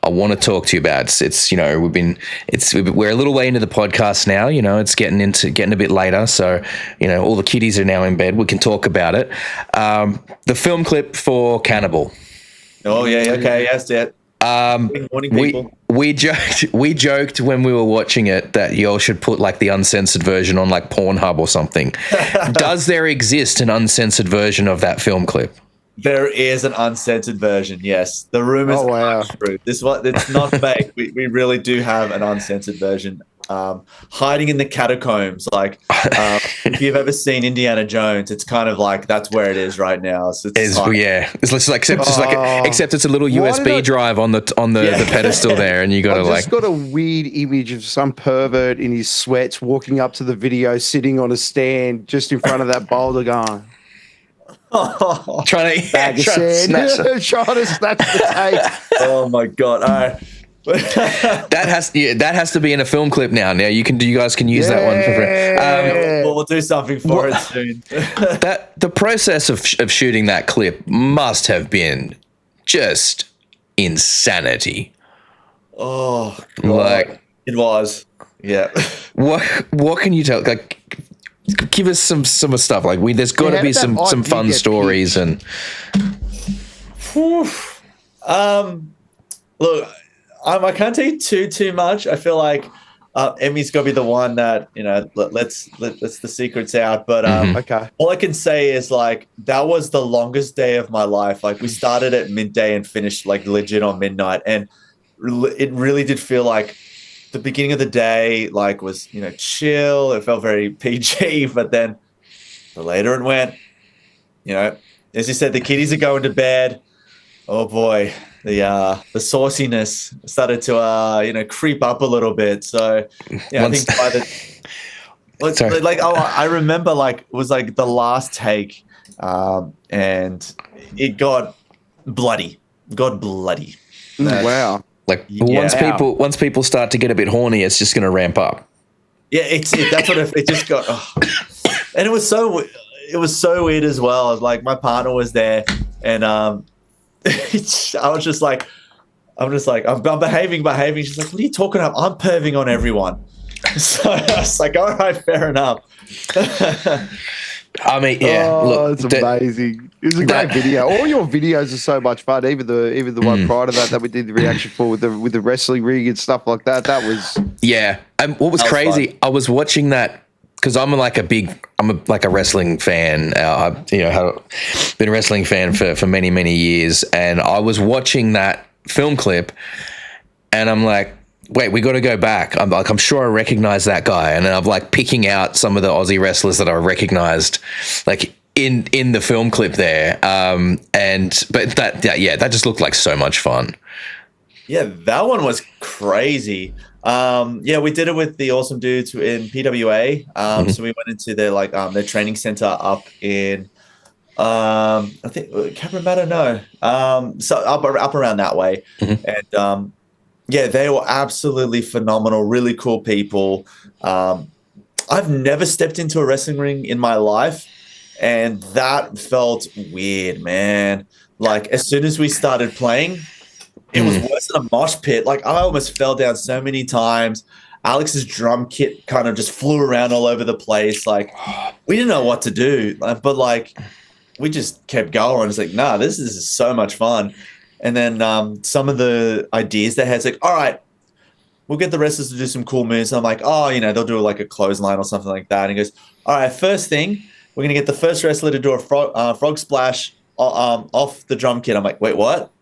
I want to talk to you about we're a little way into the podcast now. It's getting a bit later, so all the kiddies are now in bed. We can talk about it. The film clip for Cannibal. Oh yeah, okay, yes, that. Morning, people. We joked when we were watching it that y'all should put like the uncensored version on like Pornhub or something. Does there exist an uncensored version of that film clip? There is an uncensored version, yes. The rumors are true. It's not fake. We really do have an uncensored version. Hiding in the catacombs, like if you've ever seen Indiana Jones, it's kind of like that's where it is right now. So it's like except it's a little USB drive on the pedestal there, and you got to like. I've just got a weird image of some pervert in his sweats walking up to the video, sitting on a stand just in front of that boulder, going. Trying to snatch the tape. Oh my god! All right. that has to be in a film clip now. Now you guys can use that one for free. We'll do something for it soon. That the process of shooting that clip must have been just insanity. Oh, God. Like it was. Yeah. What can you tell? Like, give us some stuff. Like there's got to be some fun stories and. Look, I can't tell you too much. I feel like Emmy's got to be the one that let's the secrets out. But Okay. all I can say is like that was the longest day of my life. Like we started at midday and finished like legit on midnight, and it really did feel like the beginning of the day like was chill. It felt very PG, but then the later it went, as you said, the kiddies are going to bed. Oh boy. The sauciness started to creep up a little bit. So yeah, I think by I remember like it was like the last take, and it got bloody. Wow. Like once people start to get a bit horny, it's just going to ramp up. Yeah, that's what it just got. Oh. And it was so weird as well. Like my partner was there, and I'm just like, I'm behaving. She's like, what are you talking about? I'm perving on everyone. So I was like, all right, fair enough. I mean, yeah. Look, it's amazing. It was a great video. All your videos are so much fun. Even the one prior to that we did the reaction for with the wrestling ring and stuff like that. That was And what was crazy? Fun. I was watching that. Because I'm like a wrestling fan. I've been a wrestling fan for many, many years. And I was watching that film clip and I'm like, wait, we got to go back. I'm sure I recognize that guy. And then I'm like picking out some of the Aussie wrestlers that I recognized like in the film clip there. But that just looked like so much fun. Yeah, that one was crazy. We did it with the awesome dudes in PWA. So we went into their training center up in I think Cabramatta, no. So up around that way. And they were absolutely phenomenal, really cool people. I've never stepped into a wrestling ring in my life, and that felt weird, man. Like as soon as we started playing, it was worse than a mosh pit. Like I almost fell down so many times. Alex's drum kit kind of just flew around all over the place. Like we didn't know what to do, but like we just kept going. It's like, nah, this is so much fun. And then some of the ideas they had, it's like, all right, we'll get the wrestlers to do some cool moves. And I'm like, oh, they'll do like a clothesline or something like that. And he goes, all right, first thing, we're gonna get the first wrestler to do a frog splash off the drum kit. I'm like, wait, what?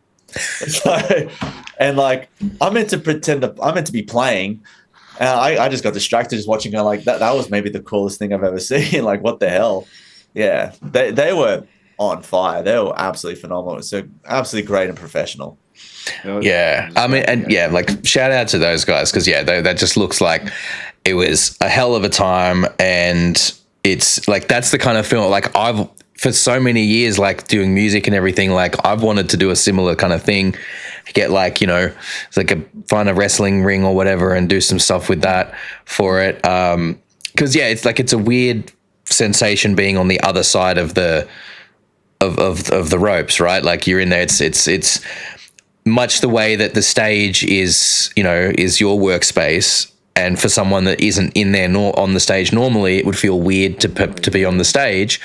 And like I'm meant to be playing, and I just got distracted just watching her. Like that was maybe the coolest thing I've ever seen. Like what the hell? Yeah, they were on fire. They were absolutely phenomenal. So absolutely great and professional. Yeah, I mean, and yeah, like shout out to those guys because that just looks like it was a hell of a time, and it's like that's the kind of film like I've. For so many years, like doing music and everything, like I've wanted to do a similar kind of thing, get like, it's like find a wrestling ring or whatever and do some stuff with that for it. Cause it's like, it's a weird sensation being on the other side of the ropes, right? Like you're in there, it's much the way that the stage is, is your workspace. And for someone that isn't in there on the stage normally, it would feel weird to be on the stage.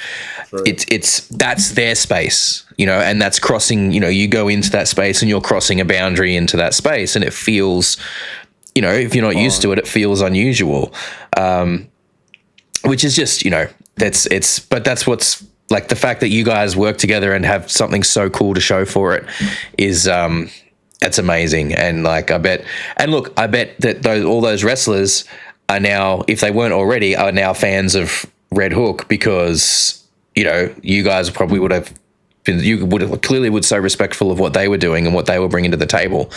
It's that's their space, and that's crossing. You go into that space and you're crossing a boundary into that space, and it feels, if you're not used to it, it feels unusual. Which is just, but that's what's like the fact that you guys work together and have something so cool to show for it is. That's amazing. And like, I bet that all those wrestlers are now, if they weren't already, are now fans of RedHook because, you guys probably would have been, you would clearly so respectful of what they were doing and what they were bringing to the table.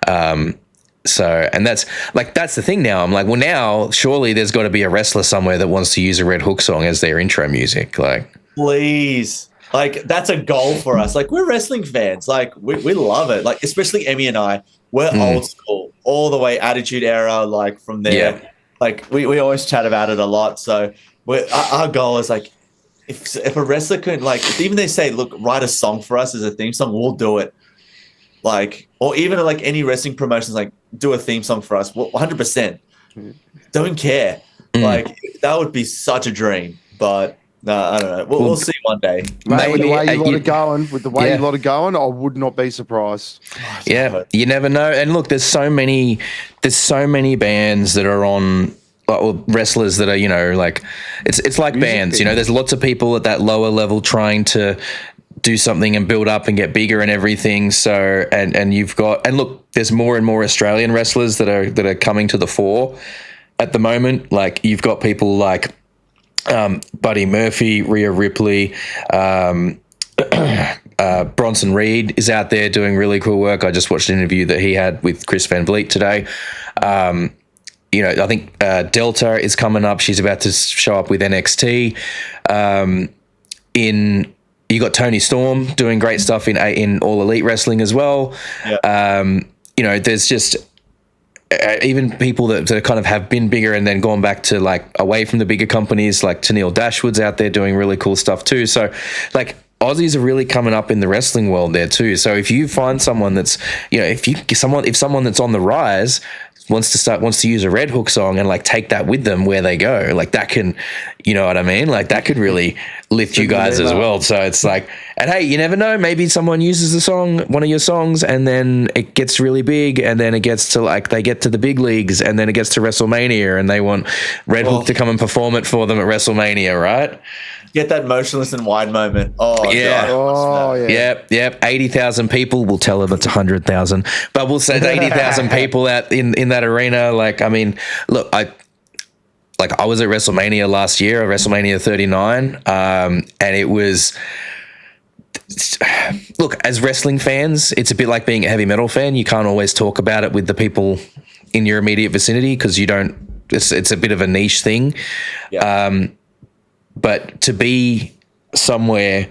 So, and that's the thing now. I'm like, well, now surely there's got to be a wrestler somewhere that wants to use a RedHook song as their intro music. Like, please. Like, that's a goal for us. Like, we're wrestling fans. Like, we love it. Like, especially Emmy and I, we're old school, all the way Attitude Era, like, from there. Yeah. Like, we always chat about it a lot. So our goal is, like, if a wrestler could, like, if even they say, look, write a song for us as a theme song, we'll do it. Like, or even, like, any wrestling promotions, like, do a theme song for us. 100%. Don't care. Like, that would be such a dream. But no, I don't know. We'll see one day. Mate, with the way you lot are going, I would not be surprised. Yeah, you never know. And look, there's so many bands that are on, or wrestlers that are, you know, like it's like bands. You know, there's lots of people at that lower level trying to do something and build up and get bigger and everything. So and you've got, and look, there's more and more Australian wrestlers that are coming to the fore at the moment. Like, you've got people like Buddy Murphy, Rhea Ripley, Bronson Reed is out there doing really cool work. I just watched an interview that he had with Chris Van Vliet today. You know, I think Delta is coming up. She's about to show up with NXT. You got Tony Storm doing great stuff in All Elite Wrestling as well. Yeah. You know, there's just even people that kind of have been bigger and then gone back to, like, away from the bigger companies, like Tennille Dashwood's out there doing really cool stuff too. So, like, Aussies are really coming up in the wrestling world there too. So if you find someone that's, you know, if someone that's on the rise wants to use a RedHook song and, like, take that with them where they go, like, that can, you know what I mean? Like, that could really lift you guys as well. So it's like, and hey, you never know, maybe someone uses one of your songs, and then it gets really big, and then it gets to, like, they get to the big leagues, and then it gets to WrestleMania, and they want RedHook to come and perform it for them at WrestleMania, right? Get that motionless and wide moment. Oh, yeah. God. Oh, yeah. Yep. 80,000 people. We'll tell them it's 100,000, but we'll say 80,000 people out in that arena. Like, I mean, look, I was at WrestleMania last year, WrestleMania 39, and it was, look, as wrestling fans, it's a bit like being a heavy metal fan. You can't always talk about it with the people in your immediate vicinity because it's a bit of a niche thing. Yeah. But to be somewhere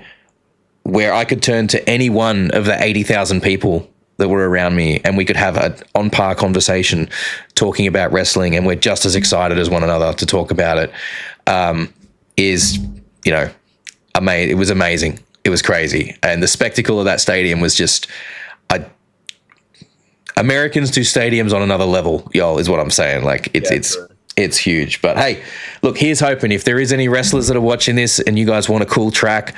where I could turn to any one of the 80,000 people that were around me and we could have an on-par conversation talking about wrestling, and we're just as excited as one another to talk about it, is, you know, it was amazing. It was crazy. And the spectacle of that stadium was just, Americans do stadiums on another level, y'all, is what I'm saying. Like, it's huge. But hey, look, here's hoping. If there is any wrestlers that are watching this and you guys want a cool track,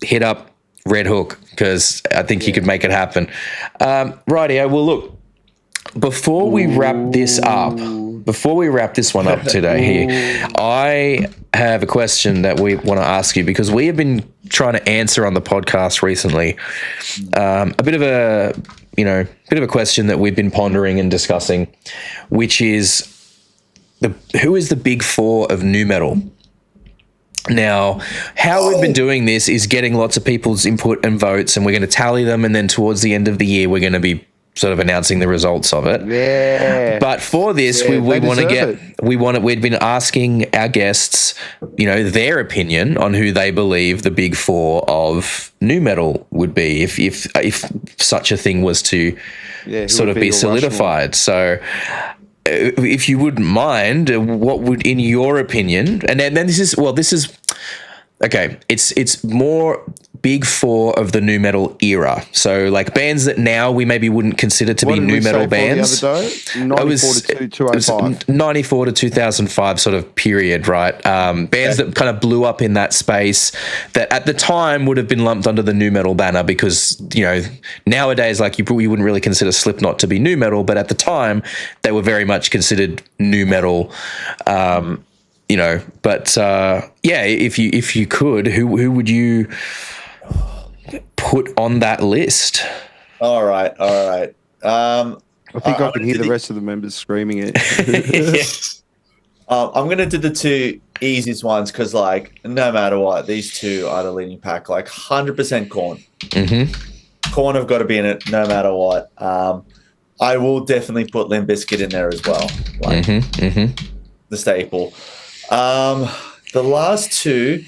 hit up RedHook, because I think you could make it happen. Rightio. Well, look, before we wrap this one up today here, I have a question that we want to ask you, because we have been trying to answer on the podcast recently a bit of a question that we've been pondering and discussing, which is who is the big four of nu metal? Now, how we've been doing this is getting lots of people's input and votes, and we're going to tally them, and then towards the end of the year, we're going to be sort of announcing the results of it. Yeah. But for this, we'd been asking our guests, you know, their opinion on who they believe the big four of nu metal would be, if such a thing was to sort of be solidified. So, if you wouldn't mind, what would, in your opinion, and then this is okay, it's more big four of the nu metal era. So, like, bands that now we maybe wouldn't consider to be nu metal bands. The other day? 94 to 2005. 94 to 2005 sort of period, right? Bands that kind of blew up in that space that at the time would have been lumped under the nu metal banner, because, you know, nowadays, like, you wouldn't really consider Slipknot to be nu metal, but at the time they were very much considered nu metal. You know, but if you could, who would you put on that list? All right. I think I can hear the rest of the members screaming it. I'm going to do the two easiest ones, because, like, no matter what, these two are the leading pack. Like, 100% Korn. Mm-hmm. Korn have got to be in it no matter what. I will definitely put Limp Bizkit in there as well. Like, the staple. The last two,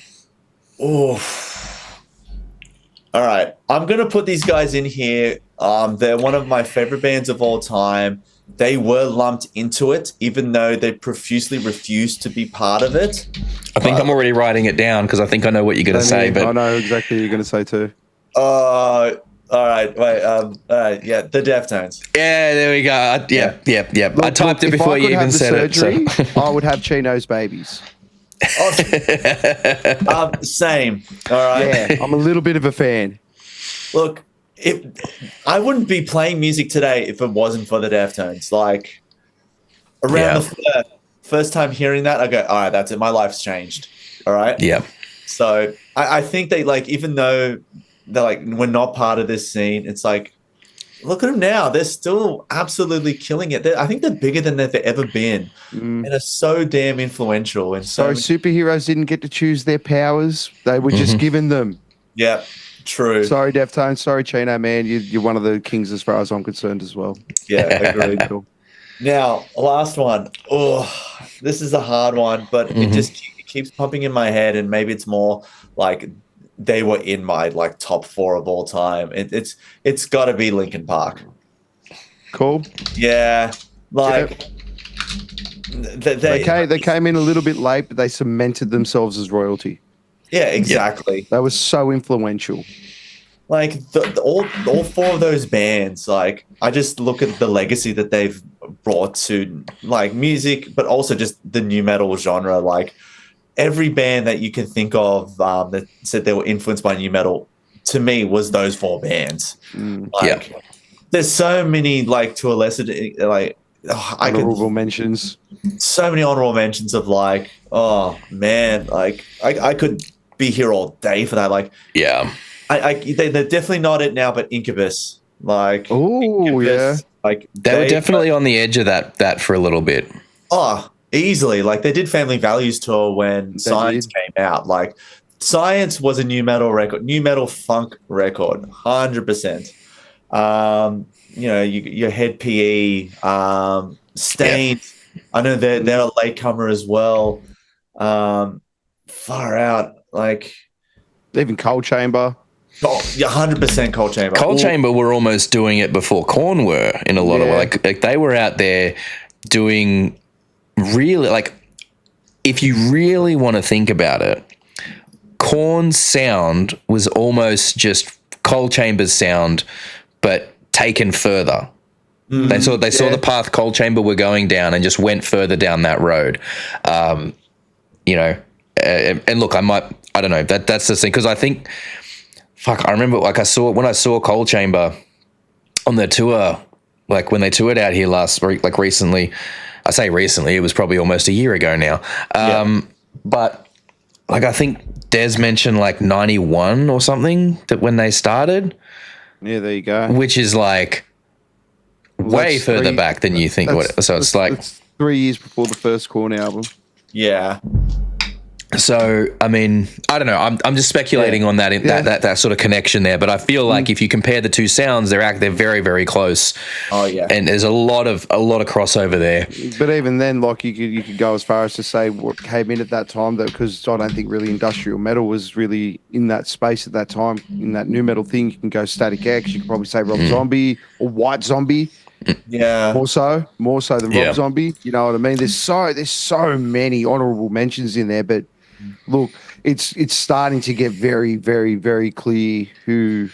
All right, I'm gonna put these guys in here. They're one of my favorite bands of all time. They were lumped into it, even though they profusely refused to be part of it. I think I'm already writing it down because I think I know what you're going to say. But I know exactly what you're going to say too. All right, wait. Yeah, the Deftones. Yeah, there we go. Yeah. Look, I typed it before you even said surgery, it. So. I would have Chino's babies. Same. All right. Yeah, I'm a little bit of a fan. Look, I wouldn't be playing music today if it wasn't for the Deftones. Like around the first time hearing that, I go, all right, that's it. My life's changed. All right. Yeah. So I think they like, even though they're like, we're not part of this scene, it's like, look at them now. They're still absolutely killing it. I think they're bigger than they've ever been, and are so damn influential. And so superheroes didn't get to choose their powers; they were just given them. Yeah, true. Sorry, Deftones. Sorry, Chino. Man, you're one of the kings as far as I'm concerned as well. Yeah, agreed. Now, last one. Oh, this is a hard one, but it keeps pumping in my head, and maybe it's more like they were in my like top 4 of all time. It's got to be Linkin Park. Cool. Yeah, like they came in a little bit late, but they cemented themselves as royalty. Yeah, exactly. They were so influential. Like all 4 of those bands, like I just look at the legacy that they've brought to like music, but also just the new metal genre. Like every band that you can think of that said they were influenced by new metal, to me, was those 4 bands. Like, there's so many, like, to a lesser, like, honorable mentions. So many honorable mentions of, like, oh man, like I could be here all day for that. Like, yeah, they're definitely not it now, but Incubus, like, oh yeah, like they were definitely on the edge of that for a little bit. Oh. Easily, like they did Family Values tour when Science came out. Like Science was a new metal record, new metal funk record, 100%. You know, your Head PE, Stained. Yeah. I know they're a latecomer as well. Far out, like even Cold Chamber. Oh, yeah, 100% Cold Chamber. Cold Chamber were almost doing it before Korn were in a lot of like they were out there doing. Really, like, if you really want to think about it, Korn's sound was almost just Cold Chamber's sound, but taken further. They saw the path Cold Chamber were going down and just went further down that road. You know, and look, I don't know, that's the thing, because I think, I remember, like, when I saw Cold Chamber on their tour, like when they toured out here recently. I say recently, it was probably almost a year ago now. But like, I think Des mentioned like 91 or something that when they started. Yeah, there you go. Which is like way further back than you think. So it's like 3 years before the first Korn album. Yeah. So, I mean, I don't know. I'm just speculating on that sort of connection there. But I feel like if you compare the two sounds, they're very, very close. Oh yeah, and there's a lot of crossover there. But even then, like you could go as far as to say what came in at that time, though, because I don't think really industrial metal was really in that space at that time. In that new metal thing, you can go Static X. You could probably say Rob Zombie or White Zombie. Yeah, more so than Rob Zombie. You know what I mean? There's so many honorable mentions in there, but. Look, it's starting to get very, very, very clear who.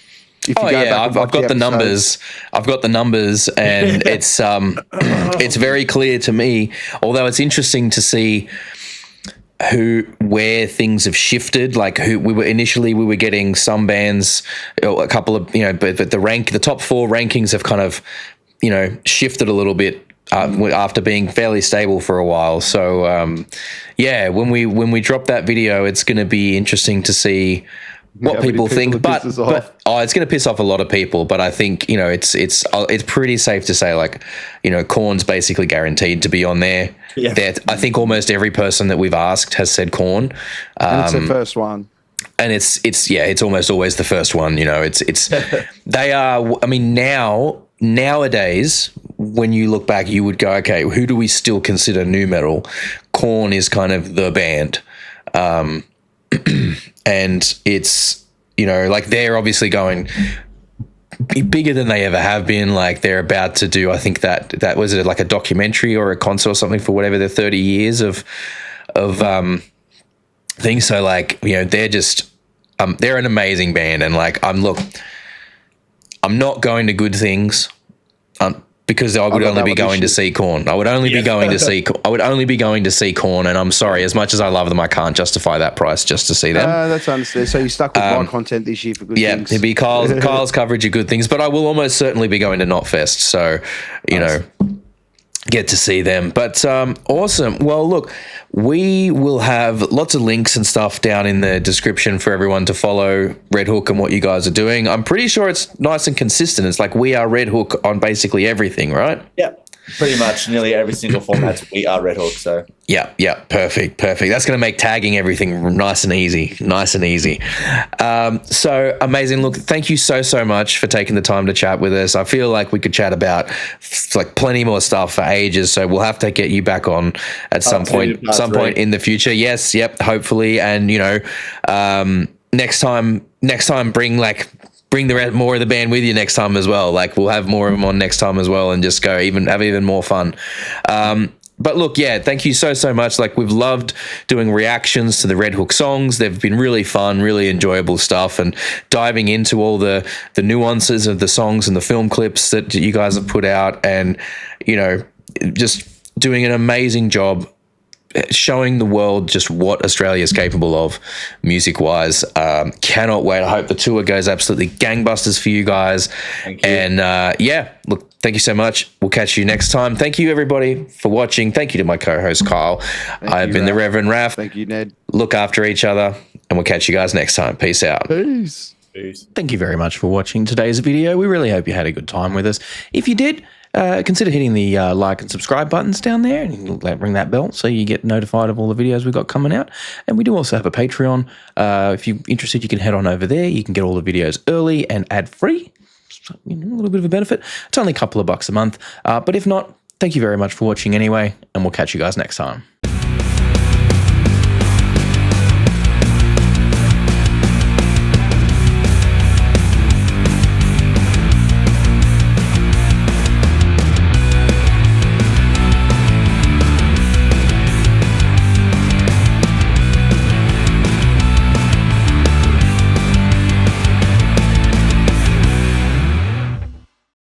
I've got the numbers. I've got the numbers, and it's very clear to me. Although it's interesting to see where things have shifted. Like we were getting some bands, a couple of but the top 4 rankings have kind of shifted a little bit. After being fairly stable for a while, so when we drop that video, it's going to be interesting to see what people think. But it's going to piss off a lot of people. But I think it's pretty safe to say, like, Korn's basically guaranteed to be on there. Yeah. I think almost every person that we've asked has said Korn, and it's the first one. And it's almost always the first one. They are. I mean, nowadays, when you look back, you would go, okay, who do we still consider nu metal? Korn is kind of the band, and it's you know, like they're obviously going bigger than they ever have been. Like they're about to do, I think that was it like a documentary or a concert or something for whatever their 30 years of things. So like, you know, they're just they're an amazing band, and like I'm not going to Good Things because I would only be going to see Korn. I would only be going to see Korn, and I'm sorry, as much as I love them, I can't justify that price just to see them. That's understandable. So you stuck with my content this year for Good Things. Yeah, it'd be Kyle's coverage of Good Things, but I will almost certainly be going to Knotfest, so you know, get to see them. But awesome. Well, look, we will have lots of links and stuff down in the description for everyone to follow RedHook and what you guys are doing. I'm pretty sure it's nice and consistent. It's like we are RedHook on basically everything, right? Yeah, pretty much nearly every single format. We are RedHook. So yeah, perfect. That's going to make tagging everything nice and easy. So amazing. Look, thank you so much for taking the time to chat with us. I feel like we could chat about like plenty more stuff for ages. So we'll have to get you back on at some point in the future. Yes, yep, hopefully. And you know, next time, bring more of the band with you next time as well. Like we'll have more of them on next time as well, and just have even more fun. But look, yeah, thank you so much. Like we've loved doing reactions to the RedHook songs. They've been really fun, really enjoyable stuff, and diving into all the nuances of the songs and the film clips that you guys have put out, and you know, just doing an amazing job showing the world just what Australia is capable of music-wise. Cannot wait. I hope the tour goes absolutely gangbusters for you guys. Thank you. And yeah, look, thank you so much. We'll catch you next time. Thank you, everybody, for watching. Thank you to my co-host, Kyle. I've been the Reverend Raff. Thank you, Ned. Look after each other, and we'll catch you guys next time. Peace out. Peace. Thank you very much for watching today's video. We really hope you had a good time with us. If you did, consider hitting the like and subscribe buttons down there, and ring that bell so you get notified of all the videos we've got coming out. And we do also have a Patreon. If you're interested, you can head on over there. You can get all the videos early and ad-free. So, you know, a little bit of a benefit. It's only a couple of bucks a month. But if not, thank you very much for watching anyway, and we'll catch you guys next time.